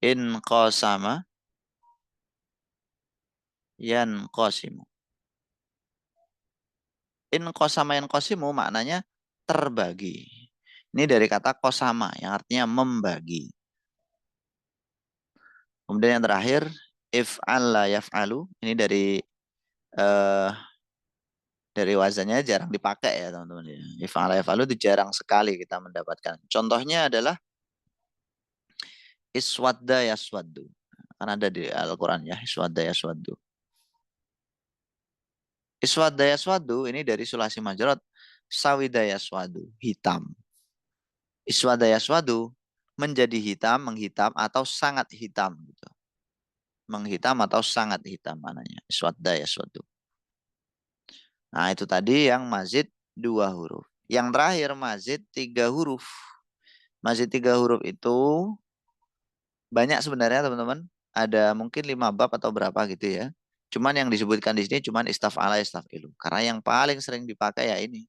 in qasama yanqasimu. In qasama yanqasimu maknanya terbagi. Ini dari kata qasama yang artinya membagi. Kemudian yang terakhir if'ala yaf'alu. Ini dari wazannya jarang dipakai ya teman-teman. If'ala yaf'alu itu jarang sekali kita mendapatkan. Contohnya adalah iswadda yaswaddu. Kan ada di Al-Quran ya, iswadda yaswaddu. Iswadda yaswaddu ini dari sulasi majrad sawida yaswaddu, hitam. Iswadda yaswaddu menjadi hitam, menghitam atau sangat hitam gitu. Menghitam atau sangat hitam mananya. Iswadda yaswaddu. Nah itu tadi yang mazid 2 huruf. Yang terakhir mazid 3 huruf. Mazid 3 huruf itu banyak sebenarnya teman-teman. Ada mungkin 5 bab atau berapa gitu ya. Cuman yang disebutkan di sini cuman istaf'ala istaf'ilu. Karena yang paling sering dipakai ya ini.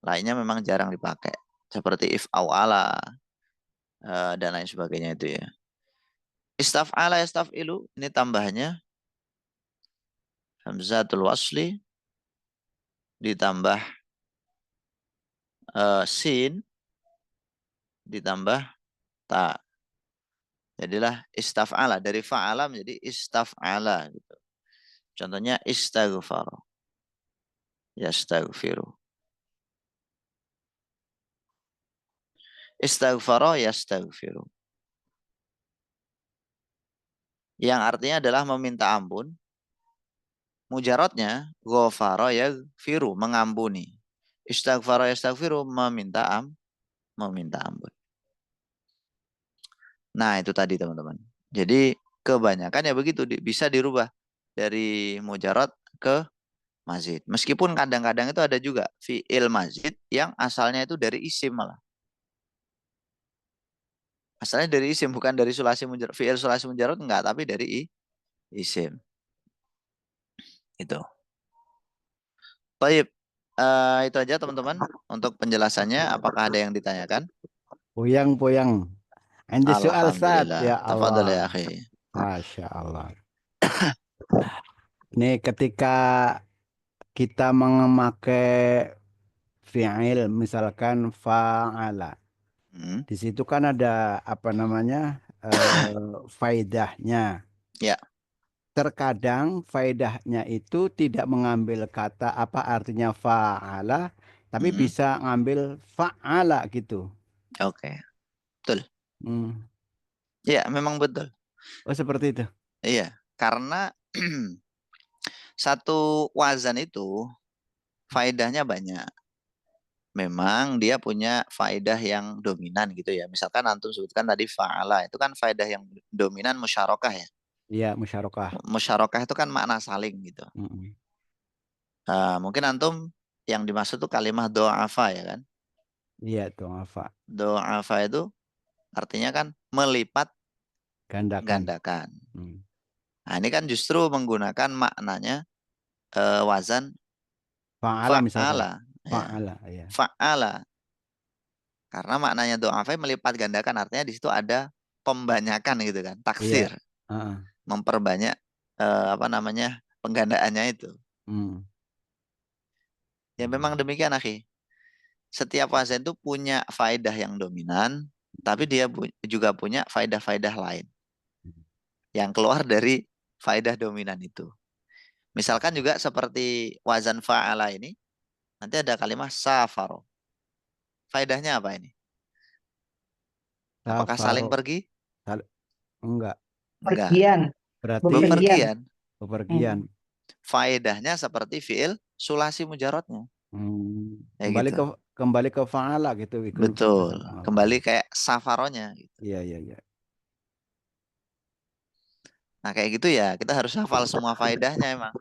Lainnya memang jarang dipakai. Seperti if'awala dan lain sebagainya itu ya. Istaf'ala istaf'ilu ini tambahannya hamzatul wasli ditambah sin ditambah ta. Jadilah istaf'ala. Dari fa'ala menjadi istaf'ala. Gitu. Contohnya istaghfar. Yastaghfiru. Istaghfara yastaghfiru. Yang artinya adalah meminta ampun. Mujarodnya ghafara yaghfiru. Mengampuni. Istaghfara yastaghfiru. Meminta ampun. Nah itu tadi teman-teman. Jadi kebanyakan ya begitu. Bisa dirubah. Dari mujarad ke mazid. Meskipun kadang-kadang itu ada juga fi'il mazid yang asalnya itu dari isim malah. Asalnya dari isim, bukan dari sulasi mujarad. Fi'il sulasi mujarad enggak, tapi dari isim. Itu. Baik. Itu aja teman-teman untuk penjelasannya. Apakah ada yang ditanyakan? Puyang. Andi soal Ustaz. Ya Alhamdulillah. Tafadhal ya Allah. akhi. Masya Allah. Ini ketika kita memakai fi'il misalkan fa'ala. Hmm. Di situ kan ada apa namanya faedahnya. Ya. Terkadang faedahnya itu tidak mengambil kata apa artinya fa'ala, tapi Hmm. bisa ngambil fa'ala gitu. Oke. Betul. Hmm. Ya, memang betul. Oh seperti itu. Iya, karena satu wazan itu faedahnya banyak. Memang dia punya faedah yang dominan gitu ya. Misalkan antum sebutkan tadi fa'ala, itu kan faedah yang dominan musyarakah ya. Iya, musyarakah. Musyarakah itu kan makna saling gitu. Mm-mm. Mungkin antum yang dimaksud tuh kalimah do'afa ya kan. Iya, tuh apa? Do'afa itu artinya kan melipat Gandakan. gandakan. Hmm. Nah, ini kan justru menggunakan maknanya wazan Fa'ala misalkan. fa'ala. Ya. Fa'ala, ya. Fa'ala. Karena maknanya do'afa melipat gandakan, artinya di situ ada pembanyakan gitu kan, taksir. Iya. Heeh. Memperbanyak apa namanya penggandaannya itu. Hmm. Ya memang demikian akhi. Setiap wazan itu punya faedah yang dominan, tapi dia juga punya faedah-faedah lain yang keluar dari faedah dominan itu. Misalkan juga seperti wazan fa'ala ini, nanti ada kalimat safaro. Faedahnya apa ini? Apakah saling Safaro. pergi? Enggak. Enggak. Pergian. Berarti Bepergian. bepergian. Faedahnya seperti fi'il sulasi mujarodnya. Hmm. Ya Kembali gitu. ke fa'ala gitu. Betul. Kembali kayak safaronya. Gitu. Iya. Nah kayak gitu ya, kita harus hafal semua faedahnya emang.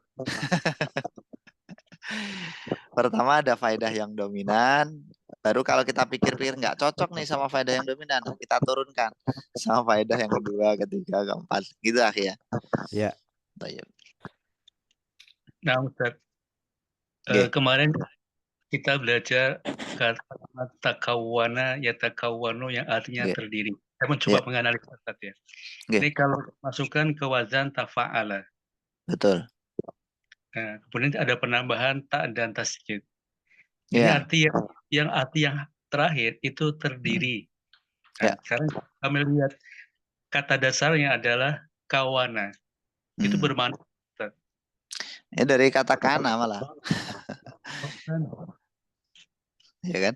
Pertama ada faedah yang dominan, baru kalau kita pikir-pikir nggak cocok nih sama faedah yang dominan, kita turunkan sama faedah yang kedua, ketiga, keempat, gitu akhirnya. Ya. Baik. Nah, Ustaz, Oke. kemarin kita belajar kata takawana ya takawano yang artinya Oke. terdiri. Saya mencoba Ya. menganalisa Ustaz ya. Oke. Ini kalau masukkan ke wazan tafa'ala. Betul. Nah, kemudian ada penambahan ta dan tasjid. Ini Ya. arti yang terakhir itu terdiri. Ya. Nah, sekarang kami lihat kata dasarnya adalah kawana. Itu bermakna Ustaz. Ya dari kata kana malah. Ya kan?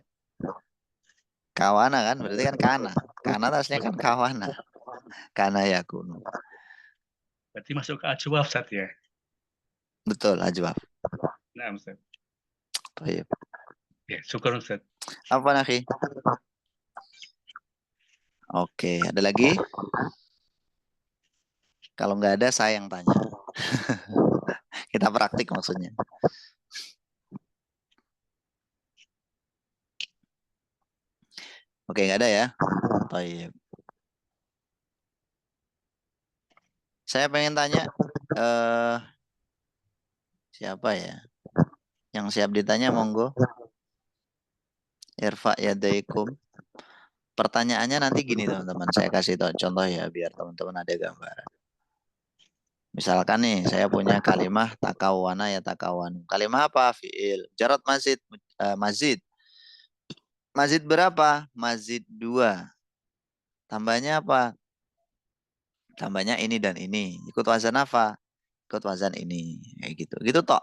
Kawana kan, berarti kan kana. Kana aslinya kan kawana. Kana yakunu. Berarti masuk ke ajwaf Ustaz ya. Betul, ajwaf. Nah, Ustaz. Baik. Ya, syukur Ustaz. Apa nakhi? Oke, ada lagi? Kalau nggak ada, saya yang tanya. Kita praktik maksudnya. Oke, nggak ada ya? Baik. Saya pengen tanya, siapa ya? Yang siap ditanya, monggo. Irfa yadaikum. Pertanyaannya nanti gini teman-teman, saya kasih contoh ya, biar teman-teman ada gambaran. Misalkan nih, saya punya kalimah takawana ya takawanu. Kalimah apa? Fi'il. Jarot mazid. Mazid. Mazid berapa? Mazid 2. Tambahnya apa? Tambahnya ini dan ini. Ikut wazan apa? Ikut wazan ini. Kayak gitu. Gitu toh.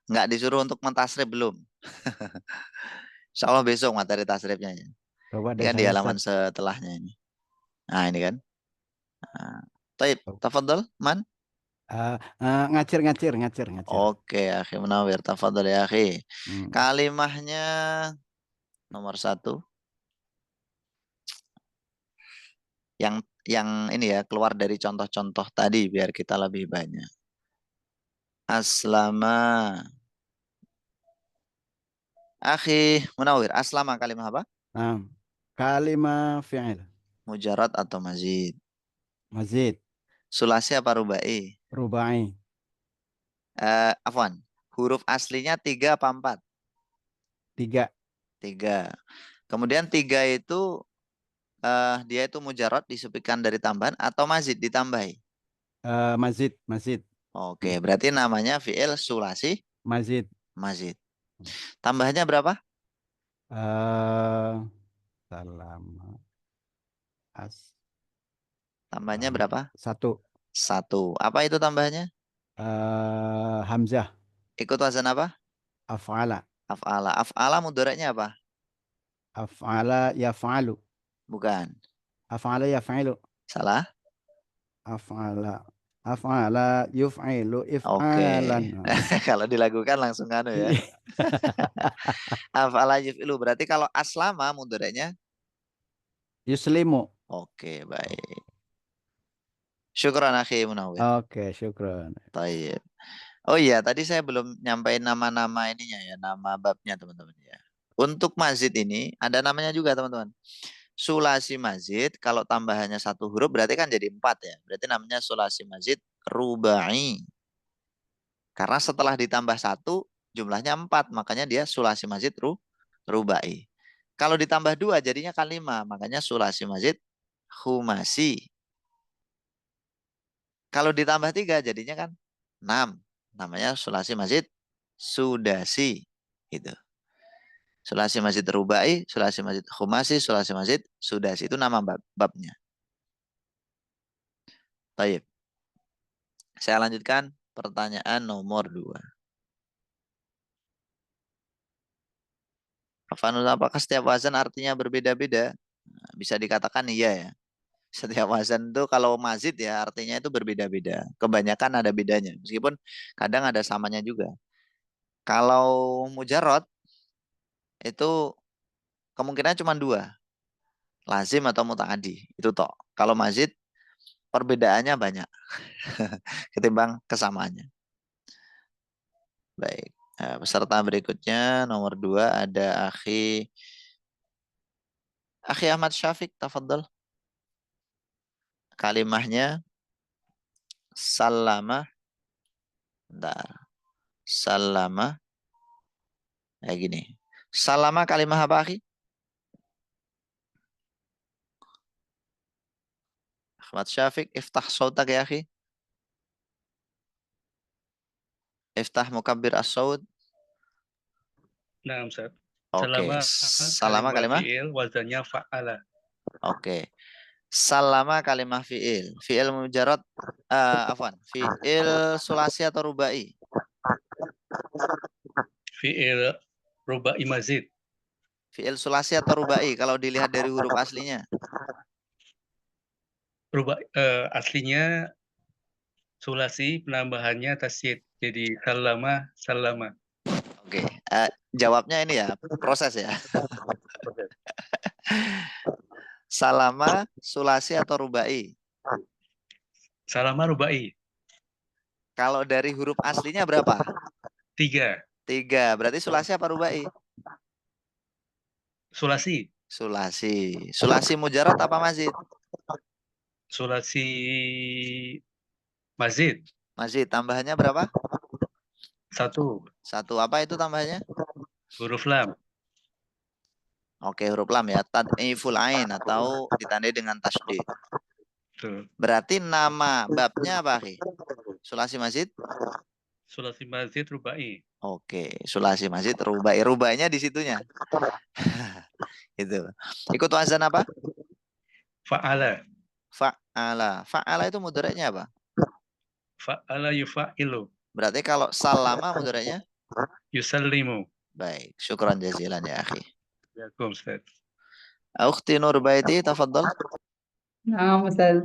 Nggak disuruh untuk mentasrif belum. Insya Allah besok materi tasrifnya. Ya. Coba Ini deh kan di saya halaman Ustaz. setelahnya ini. Nah ini kan. Taib. Tafadhol, Man. Ngacir. Oke, akhi Munawir. Tafadhol ya akhi. Hmm. Kalimahnya nomor 1. Yang ini ya, keluar dari contoh-contoh tadi biar kita lebih banyak. Aslama. Akhi Munawir, aslama kalimah apa? Kalimah fi'il. Mujarad atau mazid? Mazid. Sulasi apa rubai? Rubai. Afwan. Huruf aslinya 3 apa 4? 3. 3. Kemudian 3 itu dia itu mujarad disupikan dari tambahan atau mazid ditambahi? Mazid. Mazid. Oke, berarti namanya fi'il sulasi Mazid. mazid. Tambahnya berapa? Salama. Tambahnya berapa? 1. 1. Apa itu tambahnya? Hamzah. Ikut wazan apa? Af'ala. Af'ala. Af'ala mudoranya apa? Af'ala yaf'alu. Bukan. Af'ala yaf'ilu. Salah? Af'ala yuf'ilu Oke. if'alan. Kalau dilakukan langsung anu ya. Af'ala yuf'ilu. Berarti kalau aslama mudoranya? Yuslimu. Oke, baik. Syukran akhi Munawwir. Oke, syukran. Tayyib. Oh iya, tadi saya belum nyampain nama-nama ininya ya, nama babnya teman-teman ya. Untuk mazid ini ada namanya juga teman-teman. Sulasi mazid kalau tambahannya 1 huruf berarti kan jadi 4 ya. Berarti namanya sulasi mazid rubai. Karena setelah ditambah 1 jumlahnya 4, makanya dia sulasi mazid rubai. Kalau ditambah 2 jadinya kan 5, makanya sulasi mazid khumasi. Kalau ditambah 3 jadinya kan 6. Namanya sulasi mazid sudasi. Gitu. Sulasi mazid rubai, sulasi mazid khumasi, sulasi mazid sudasi. Itu nama babnya. Baik. Saya lanjutkan pertanyaan nomor 2. Apakah setiap wazan artinya berbeda-beda? Nah, bisa dikatakan iya ya. Setiap wazan itu kalau mazid ya artinya itu berbeda-beda. Kebanyakan ada bedanya. Meskipun kadang ada samanya juga. Kalau mujarrad itu kemungkinan cuma 2. Lazim atau muta'adi. Itu toh. Kalau mazid perbedaannya banyak. Ketimbang kesamaannya. Baik. Nah, peserta berikutnya nomor 2 ada Akhi Ahmad Syafiq. Tafadhol. Kalimahnya salama. Bentar. Salama. Kayak gini. Salama kalimah apa, Akhi? Ahmad Syafiq, iftah sautak ya, Akhi. Iftah mukabbir as-saud. Nah, Ustaz. Oke. Salama kalimah fi'il wazannya fa'ala. Oke. Salama kalimah fi'il. Fi'il mujarrad afwan. Fi'il sulasi atau rubai? Fi'il rubai mazid. Fi'il sulasi atau rubai kalau dilihat dari huruf aslinya? Aslinya sulasi, penambahannya tasyid. Jadi salama. Oke. Jawabnya ini ya, proses ya. Salama, sulasi atau rubai? Salama rubai. Kalau dari huruf aslinya berapa? 3. 3. Berarti sulasi apa rubai? Sulasi. Sulasi. Sulasi mujarrad apa mazid? Sulasi mazid. Mazid. Tambahannya berapa? 1. 1. Apa itu tambahannya? Huruf lam. Oke, huruf lam ya. Tad'iful ain atau ditandai dengan tasydid. Berarti nama babnya apa, Akhi? Sulasi mazid? Sulasi mazid rubai. Oke, sulasi mazid rubai. Rubainya di situnya. Itu. Ikut wazan apa? Fa'ala. Fa'ala. Fa'ala itu mudhari'nya apa? Fa'ala yufa'ilu. Berarti kalau salama mudhari'nya? Yusallimu. Baik, syukran jazilan ya, Akhi. Assalamualaikum, Ustaz. Ukhti Nurbaiti, tafadhol. Nah, Ustaz.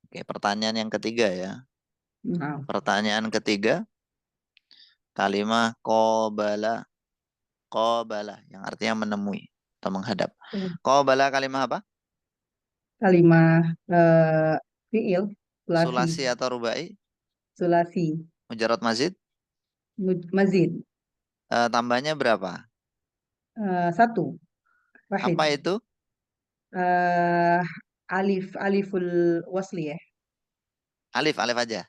Oke, pertanyaan yang ketiga ya. Nah, Pertanyaan ketiga. Kalimah qabala. Qabala yang artinya menemui atau menghadap. Qabala kalimah apa? kalimah fiil Sulasi atau rubai? sulasi Mujarrad mazid? mazid Tambahnya berapa? 1 wahid Apa itu? eh aliful wasli ya. Alif aja.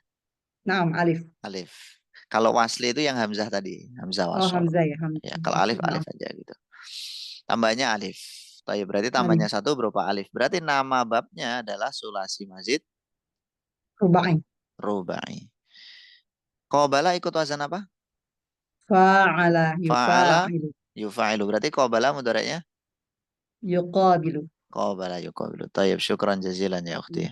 Naam, alif. Alif. Kalau wasli itu yang hamzah tadi, hamzah Oh, wasol. hamzah ya, Ya, hamzah. kalau alif Naam, aja gitu. Tambahnya alif. Tapi berarti alif. tambahnya satu berupa alif. Berarti nama babnya adalah sulasi mazid Rubai. rubai. Qobala ikut wazan apa? Fa'ala, Fa'ala yufa'ilu, yufa'ilu. Berarti qobala mudaratnya yuqabilu. qobala yuqabilu. Tayyib, syukran jazilan ya ukhti.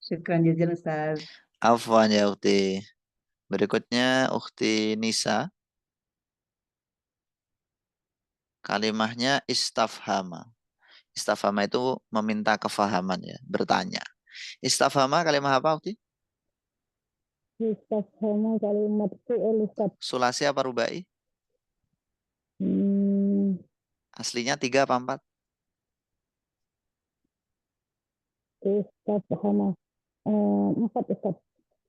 Syukran jazilan Ustaz. Afwan ya ukhti. Berikutnya ukhti Nisa. Kalimahnya istafhama. Istafhama itu meminta kefahaman ya, bertanya. Istafhama kalimah apa ukhti? Istafhama kalimat fi'il Ustaz. Sulasi apa rubai? Hmm, Aslinya 3 apa 4? Istafhama 4 Ustaz.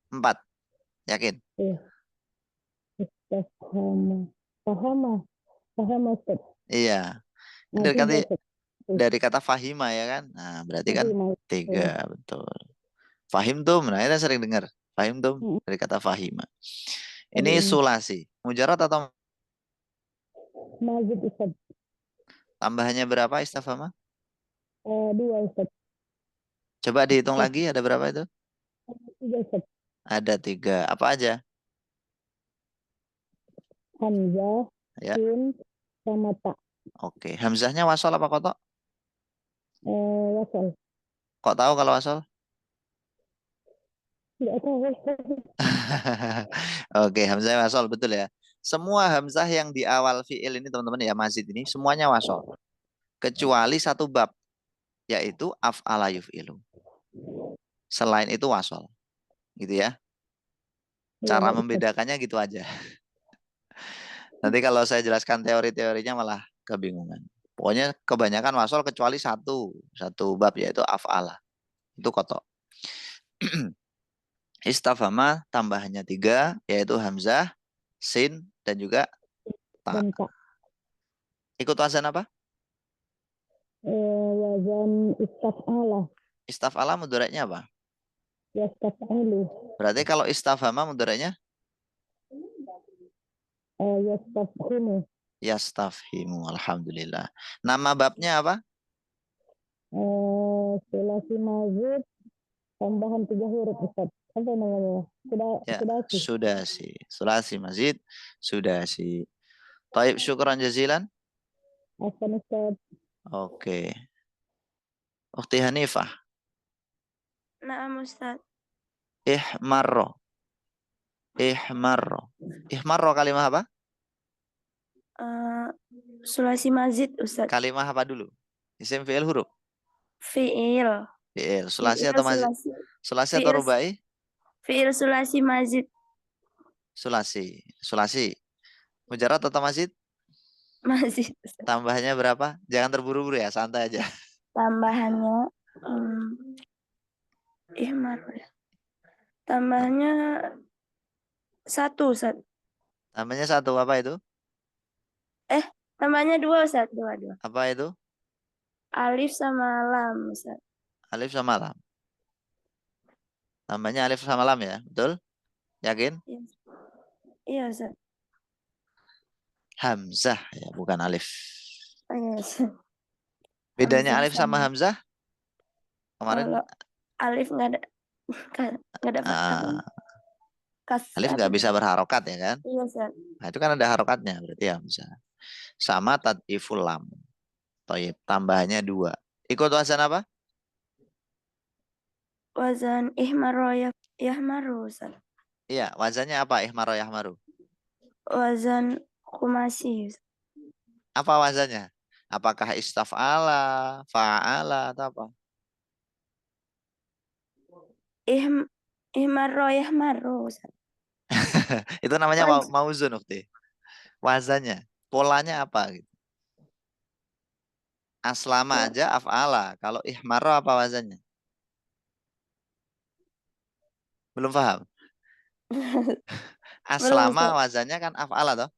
4. Yakin? Istafhama. Pahama Ustaz. Iya. Nah, Dari kata, 3 Ustaz. dari kata fahima ya kan? Nah, berarti kan Fahima. 3, betul. Fahimtum, nah kita sering dengar. Fahimtum dari kata fahima. Ini sulasi. Mujarad atau Mazid Ustaz. tambahannya berapa istafhama? 2 Ustaz. Coba dihitung lagi, ada berapa itu? 3 Ustaz. Ada 3. Apa aja? Hamzah, Ya. sin, sama ta. Oke. Hamzahnya wasol apa kotok? Wasal. Kok tahu kalau wasol? Tidak tahu Ustaz. Oke, hamzah wasol betul ya. Semua hamzah yang di awal fiil ini teman-teman ya, mazid ini semuanya wasol. Kecuali satu bab, yaitu af'ala yuf'ilu. Selain itu wasol. Gitu ya. Cara membedakannya gitu aja. Nanti kalau saya jelaskan teori-teorinya malah kebingungan. Pokoknya kebanyakan wasol kecuali satu bab yaitu af'ala. Itu kotok. Istafhama tambahannya 3 yaitu hamzah, sin dan juga ta. Ikut wazan apa? Wazan istaf'ala. Istaf'ala mudaratnya apa? Yastaf'ilu. Berarti kalau istafhama mudaratnya Yastafhimu. yastafhimu. Alhamdulillah. Nama babnya apa? Sulasi mazid tambahan 3 huruf Ustaz. Apa namanya? Sudasi. Sulasi mazid sudasi. Taib, syukran jazilan. Afwan Ustaz. Oke. Ukhti Hanifah. Naam Ustaz. Ihmarro. Ihmarro kalimah apa? Sulasi mazid Ustaz. Kalimah apa dulu? Isim fi'il huruf? Fi'il. Fi'il. Sulasi atau mazid? Sulasi atau rubai? Fi'il sulasi mazid. Sulasi. Mujarad atau mazid? Mazid. Tambahannya berapa? Jangan terburu-buru ya, santai aja. Tambahannya tambahannya 1 Ustaz. Tambahnya 1 apa itu? Tambahnya 2 Ustaz, 2. Apa itu? Alif sama lam Ustaz. Alif sama lam. Tambahnya alif sama lam ya, betul? Yakin? Iya Ustaz. Hamzah ya, bukan alif. Yes. Bedanya Hamzah alif sama hamzah? Kemarin kalau alif nggak ada alif nggak bisa berharokat ya kan? Iya Ustaz. Nah itu kan ada harokatnya berarti hamzah. Sama tad'iful lam. Toyib, tambahannya 2. Ikut wazan apa? Wazan ihmaro yahmaru Ustaz. Iya, wazannya apa? Ihmaro yahmaru. Wazan khumasi. Apa wazannya? Apakah istaf'ala, fa'ala atau apa? Ihmaro yahmaru Ustaz. Itu namanya mauzun ukti. Wazannya, polanya apa gitu. Aslama aja af'ala. Kalau ihmaro apa wazannya? Belum paham? Aslama wazannya kan af'ala toh?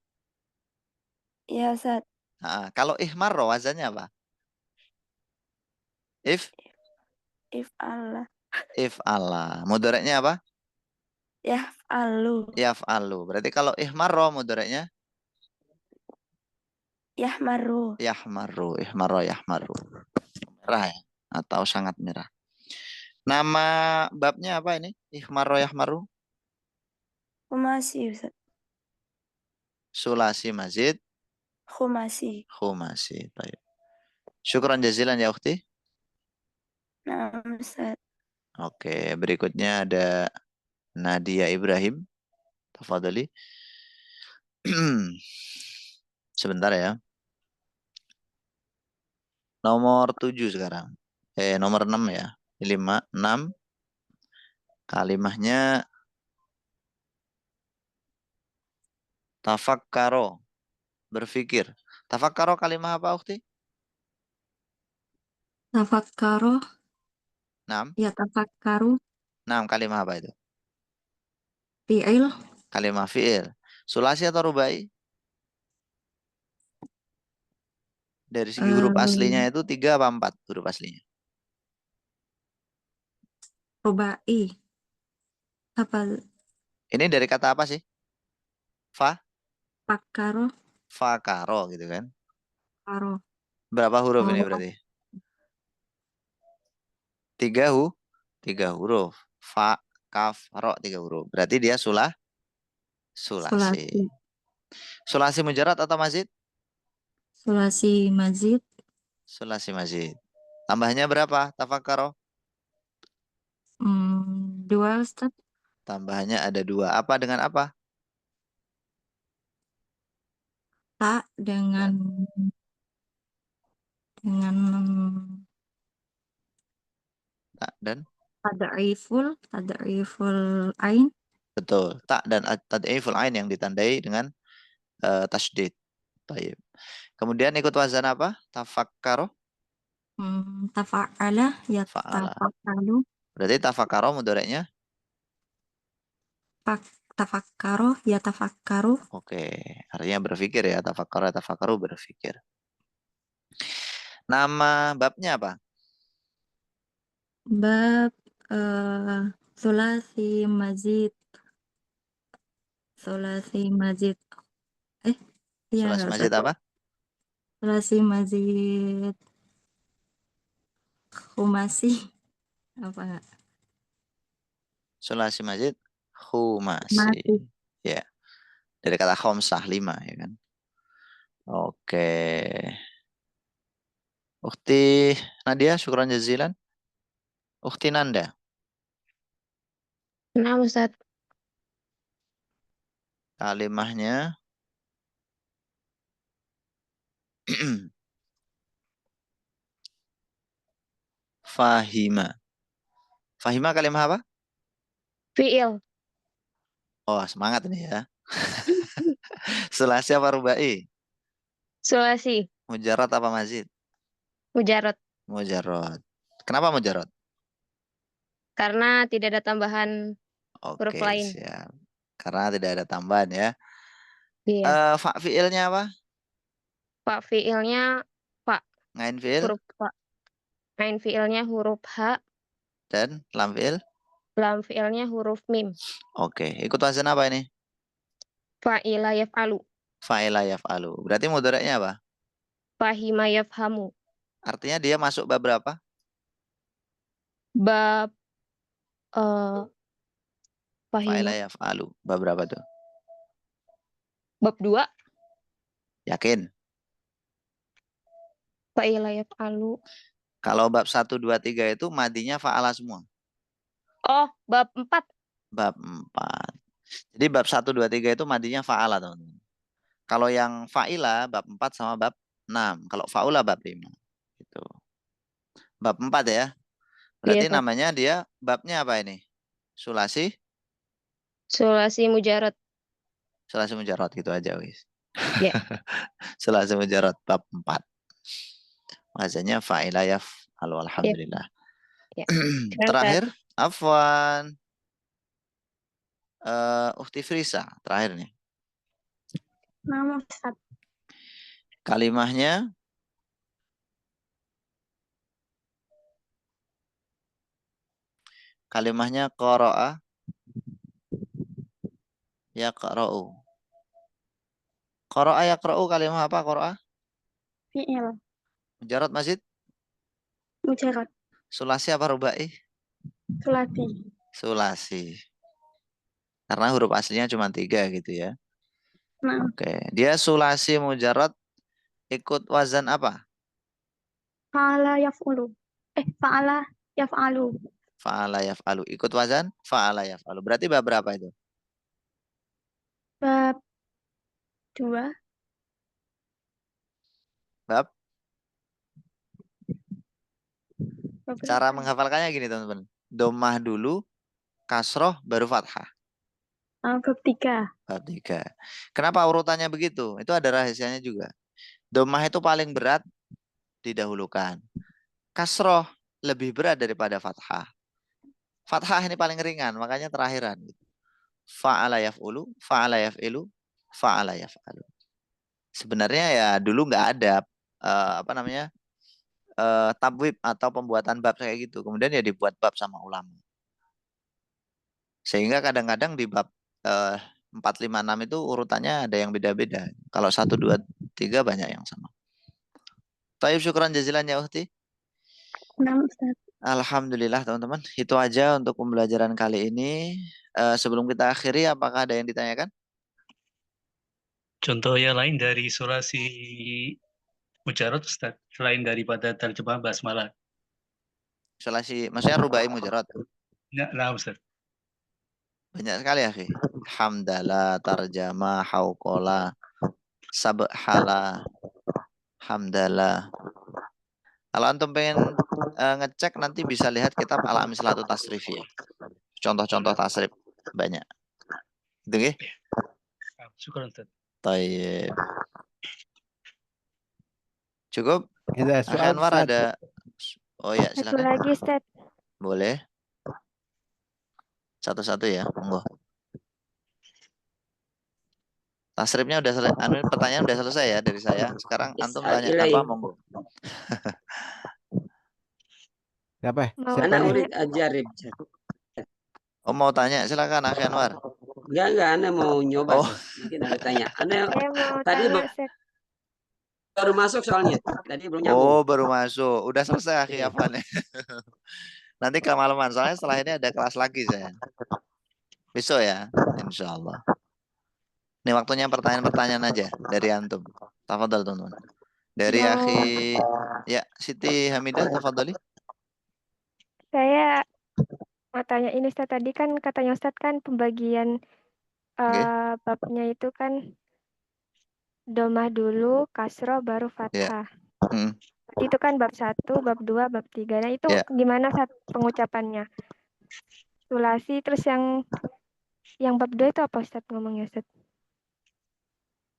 Iya Ustaz. Nah, kalau ihmaro wazannya apa? If'ala. If'ala. Mudhari'nya apa? Yaf'alu. Yaf'alu. Berarti kalau ihmarro mudhari'nya Yahmaru. yahmaru. Ihmarro yahmaru. Merah ya? Atau sangat merah. Nama babnya apa ini? Ihmarro yahmaru. Khumasi, Ustaz. Sulasi mazid. Khumasi. Khumasi. Baik. Syukran jazilan ya ukhti. Nah, Ustaz. Oke, berikutnya ada Nadia Ibrahim. Tafadhali. Sebentar ya. Nomor 7 sekarang. Nomor 6 ya. 5, 6. Kalimahnya tafakkaro. Berpikir. Tafakkaro kalimah apa, ukhti? Tafakkaru, 6. ya tafakkaru, 6 kalimah apa itu? fi'il, Kalimah fi'il. Sulasi atau rubai? Dari segi huruf aslinya itu 3 apa 4 huruf aslinya? rubai. Apa? Ini dari kata apa sih? Fakkaro, Fakaro gitu kan. karo. Berapa huruf ini Oh, berarti? 3 huruf. Fa, kaf, ro 3 huruf. Berarti dia sulasi. sulasi. Sulasi mujarad atau mazid? Sulasi mazid, Sulasi mazid. Tambahnya berapa? Tafakkaro. 2, Ustaz. Tambahnya ada 2. Apa dengan apa? Ta dengan Tak dan? tad'iful ain. Betul. Tak dan tad'iful ain yang ditandai dengan tasydid. Baik. Kemudian ikut wazan apa? Tafakkaro. Tafa'ala, ya Fa'ala. tafa'alu. Berarti tafakkaro mudhari'nya? Tafakkaro, ya tafakkaru. Oke. Artinya berpikir ya. Tafakkaro berpikir. Nama babnya apa? Bab sulasi mazid. Sulasi mazid. Iya Sulasi enggak, mazid Ustaz? apa? Sulasi mazid khumasi. Apa enggak? Sulasi mazid khumasi. Mati. Ya. Dari kata khomsah 5 ya kan. Oke. Ukhti Nadia, syukran jazilan. Ukhti Nanda. Nah, Ustaz. Kalimahnya fahima. Fahima kalimah apa? Fi'il. Oh, semangat ini ya. Sulasi apa rubai? Sulasi. Mujarrad apa mazid? Mujarad. Mujarrad. Kenapa mujarrad? Karena tidak ada tambahan huruf Oke, lain. siap. Karena tidak ada tambahan ya. Iya. Fa fi'ilnya apa? Pak fi'ilnya Pak. Ngain fi'il Huruf Pak. Ain fi'ilnya huruf H. dan lam fi'il? Lam fi'ilnya huruf Mim. Oke, ikut wazan apa ini? Fa'ila yaf'alu. Fa'ila yaf'alu. Berarti mudhari'nya apa? Fahima yafhamu. Artinya dia masuk bab berapa? Bab Fa'ila Fahima. yaf'alu. Bab berapa tuh? Bab 2. Yakin? Fa'ila yaf'alu. Kalau bab 1, 2, 3 itu madinya fa'ala semua. Oh, bab 4. Bab 4. Jadi bab 1, 2, 3 itu madinya fa'ala, teman-teman. Kalau yang fa'ila bab 4 sama bab 6. Kalau fa'ula bab 5. Gitu. Bab 4 ya. Berarti Iya, namanya dia babnya apa ini? Sulasi? Sulasi mujarad. Sulasi mujarrad gitu aja, wis. Ya. Sulasi mujarrad bab 4. Wazannya fa'ila yaf'alu, alhamdulillah. Ya. Terakhir, afwan. Ukhti Frisa, terakhir nih. Nama Ustaz. Kalimahnya Kalimahnya qara'a, yaqra'u. Qara'a yaqra'u kalimah apa qara'a? Fi'il. Mujarrad Mazid? Mujarrad. Sulasi apa rubai? Sulasi. Sulasi. Karena huruf aslinya cuma 3 gitu ya. Nah, Oke, dia sulasi mujarrad ikut wazan apa? fa'ala yaf'ulu. Fa'ala yaf'alu. Fa'ala yaf'alu. Ikut wazan fa'ala yaf'alu. Berarti bab berapa itu? Bab 2. Bab? Bab Cara berapa? menghafalkannya gini teman-teman. Domah dulu, kasroh, baru fathah. Bab 3. Bab 3. Kenapa urutannya begitu? Itu ada rahasianya juga. Domah itu paling berat didahulukan. Kasroh lebih berat daripada fathah. Fathah ini paling ringan, makanya terakhiran. Fa'ala yaf'ulu, fa'ala yaf'ilu, fa'ala yaf'alu. Sebenarnya ya dulu nggak ada apa namanya tabwib atau pembuatan bab kayak gitu. Kemudian ya dibuat bab sama ulama. Sehingga kadang-kadang di bab 4, 5, 6 itu urutannya ada yang beda-beda. Kalau 1, 2, 3 banyak yang sama. Taib syukran jazilan ya Uhti. Nah, Ustaz. Alhamdulillah teman-teman. Itu aja untuk pembelajaran kali ini. Sebelum kita akhiri, apakah ada yang ditanyakan? Contoh yang lain dari sulasi mujarrad Ustaz, selain daripada terjemah basmalah. Sulasi, maksudnya rubai mujarrad. Nah, Ustaz. Banyak sekali akhi. Hamdalah, tarjama, hauqola, sabhala, hamdalah. Kalau antum pengen ngecek nanti bisa lihat kitab Al-Amislatul Tasrif ya. Contoh-contoh tasrif banyak. Gitu nggih? Syukur Ustaz. Tayyib. Cukup? Ada Akhi soal Anwar Ustaz. ada. Oh ya, Satu silakan. lagi, Ustaz. Boleh. Satu-satu ya, monggo. Tasrifnya udah selesai, pertanyaan udah selesai ya dari saya. Sekarang antum tanya apa, monggo. Siapa? Mau Siapa tanya. nih? ajarib. Oh mau tanya, silakan Akhi Anwar. Enggak, Anda mau nyoba. Oh. Mungkin Anda tanya. Anda Saya mau tadi tanya, Ustaz. baru masuk soalnya. Tadi belum nyambung. Oh, baru masuk. Udah selesai Akhi Afan. Nanti kemalaman, soalnya setelah ini ada kelas lagi saya. Besok ya, insya Allah. Ini waktunya pertanyaan-pertanyaan aja dari antum. Tafadhol teman-teman. Dari Mau- Akhi, ya Siti Hamidah, tafadholi. Saya mau tanya ini, Ustaz. Tadi kan katanya Ustaz kan pembagian babnya itu kan domah dulu, kasroh, baru fathah. Itu kan bab 1, bab 2, bab 3. Nah itu gimana pengucapannya? Sulasi, terus yang bab 2 itu apa Ustaz ngomongnya Ustaz?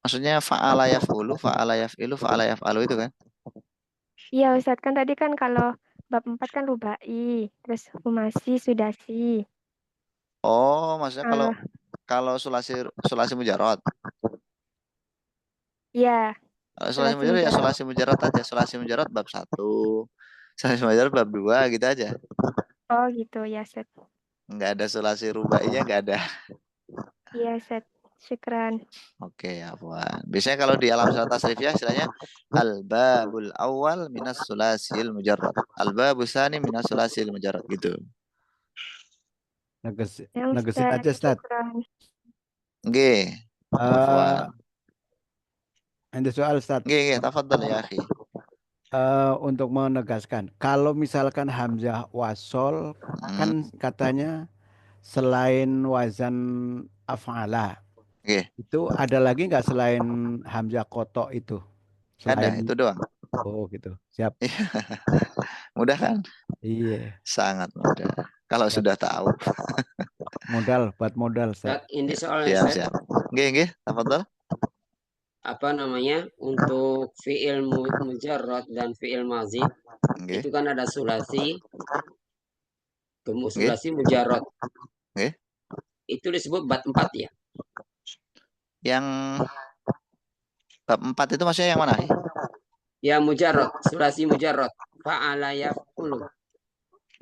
Maksudnya fa'ala yaf'ulu, fa'ala yaf'ilu, fa'ala yaf'alu itu kan? Iya Ustaz, kan tadi kan kalau bab 4 kan rubai, terus humasi, sudasi. Oh, maksudnya kalau sulasi mujarrad. Iya. Sulasi mujarrad ya sulasi mujarrad aja. Sulasi mujarrad bab 1. Sulasi mujarrad bab 2 gitu aja. Oh gitu ya Ustaz. Enggak ada sulasi rubainya, enggak ada. Iya Ustaz. Syukran. Oke, afwan. Biasanya kalau di alam salat tasrifiyah istilahnya al-babul awal minas sulasil mujarrad. Al-babus tsani minas sulasil mujarrad gitu. Negesin aja Ustaz. Nggih. Afwan. Ada soal Ustaz. Nggih, tafadhol ya akhi. Untuk menegaskan, kalau misalkan hamzah wasol kan katanya selain wazan af'ala. Itu ada lagi nggak selain hamzah kotok itu? Ada, itu doang. Oh gitu, siap. Mudah kan? Iya. Sangat mudah. Kalau sudah tahu. Modal, buat modal. Ini soalnya siap. Nggih, tafadhol. Apa namanya, untuk fi'il mujarrad dan fi'il mazid itu kan ada sulasi, sulasi mujarrad. Itu disebut bab 4 ya. Yang bab 4 itu maksudnya yang mana? Ya mujarrad, sulasi mujarrad. Fa'ala yaf'ulu.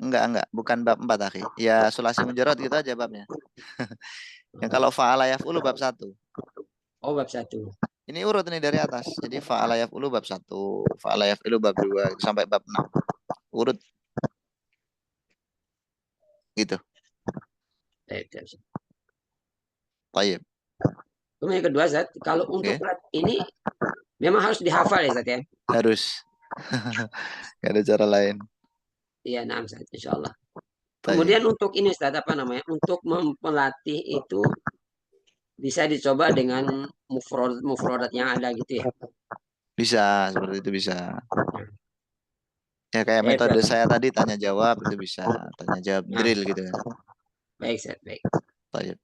Enggak, bukan bab 4 akhi. Ya sulasi mujarrad gitu aja babnya. Yang kalau fa'ala yaf'ulu bab 1. Oh, bab 1. Ini urut nih dari atas. Jadi fa'ala yaf'ulu bab 1, fa'ala yaf'ulu bab 2 sampai bab 6. Urut. Gitu. Baik. Kemudian yang kedua, Zat, kalau untuk ini memang harus dihafal ya, Zat ya? Harus. Gak ada cara lain. Iya, nah, Zat, insya Allah. Kemudian untuk ini, Ustaz, apa namanya? Untuk melatih itu bisa dicoba dengan mufrodat yang ada gitu ya? Bisa, seperti itu bisa. Ya kayak metode saya tadi tanya jawab itu bisa, tanya jawab drill gitu ya. Baik, Zat, baik. Baik.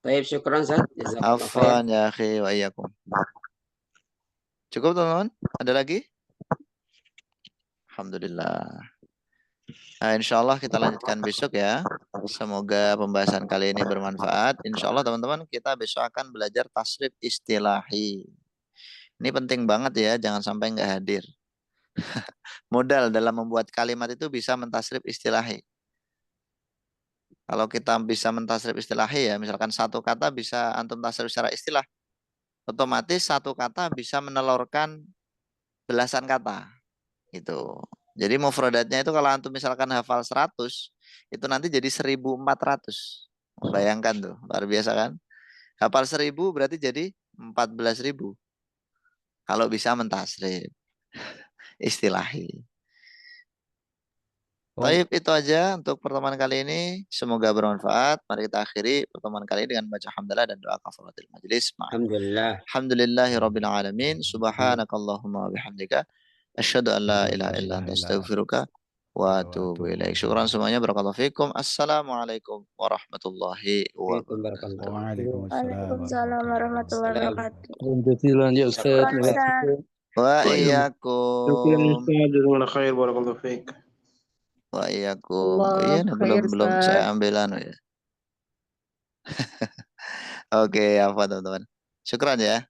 Baik, syukran, Zat. Afwan ya akhi wa iyyakum. Cukup teman-teman? Ada lagi? Alhamdulillah. Nah, insya Allah kita lanjutkan besok ya. Semoga pembahasan kali ini bermanfaat. Insya Allah teman-teman kita besok akan belajar tasrif istilahi. Ini penting banget ya, jangan sampai nggak hadir. Modal dalam membuat kalimat itu bisa mentasrif istilahi. Kalau kita bisa mentasrif istilahi ya, misalkan satu kata bisa antum tasrif secara istilah, otomatis satu kata bisa menelurkan belasan kata. Gitu. Jadi mufradatnya itu kalau antum misalkan hafal 100, itu nanti jadi 1.400. Bayangkan tuh, luar biasa kan? Hafal 1.000 berarti jadi 14.000. Kalau bisa mentasrif istilahi. Baik, itu aja untuk pertemuan kali ini. Semoga bermanfaat. Mari kita akhiri pertemuan kali ini dengan baca hamdalah dan doa kafaratul majelis. Alhamdulillah. Alhamdulillahirabbil alamin. Subhanakallahumma wabihamdika asyhadu an la ilaha illa anta astaghfiruka wa atubu ilaik. Syukran semuanya, barakallahu fikum. Assalamualaikum warahmatullahi wabarakatuh. Waalaikumsalam warahmatullahi wabarakatuh. Jazakallah ya Ustaz. Wa iyyakum. Jazakallahu khair, barakallahu fiik. Wa iyyakum. Iya, belum saya ambil ya. Oke, apa teman-teman. Syukran ya.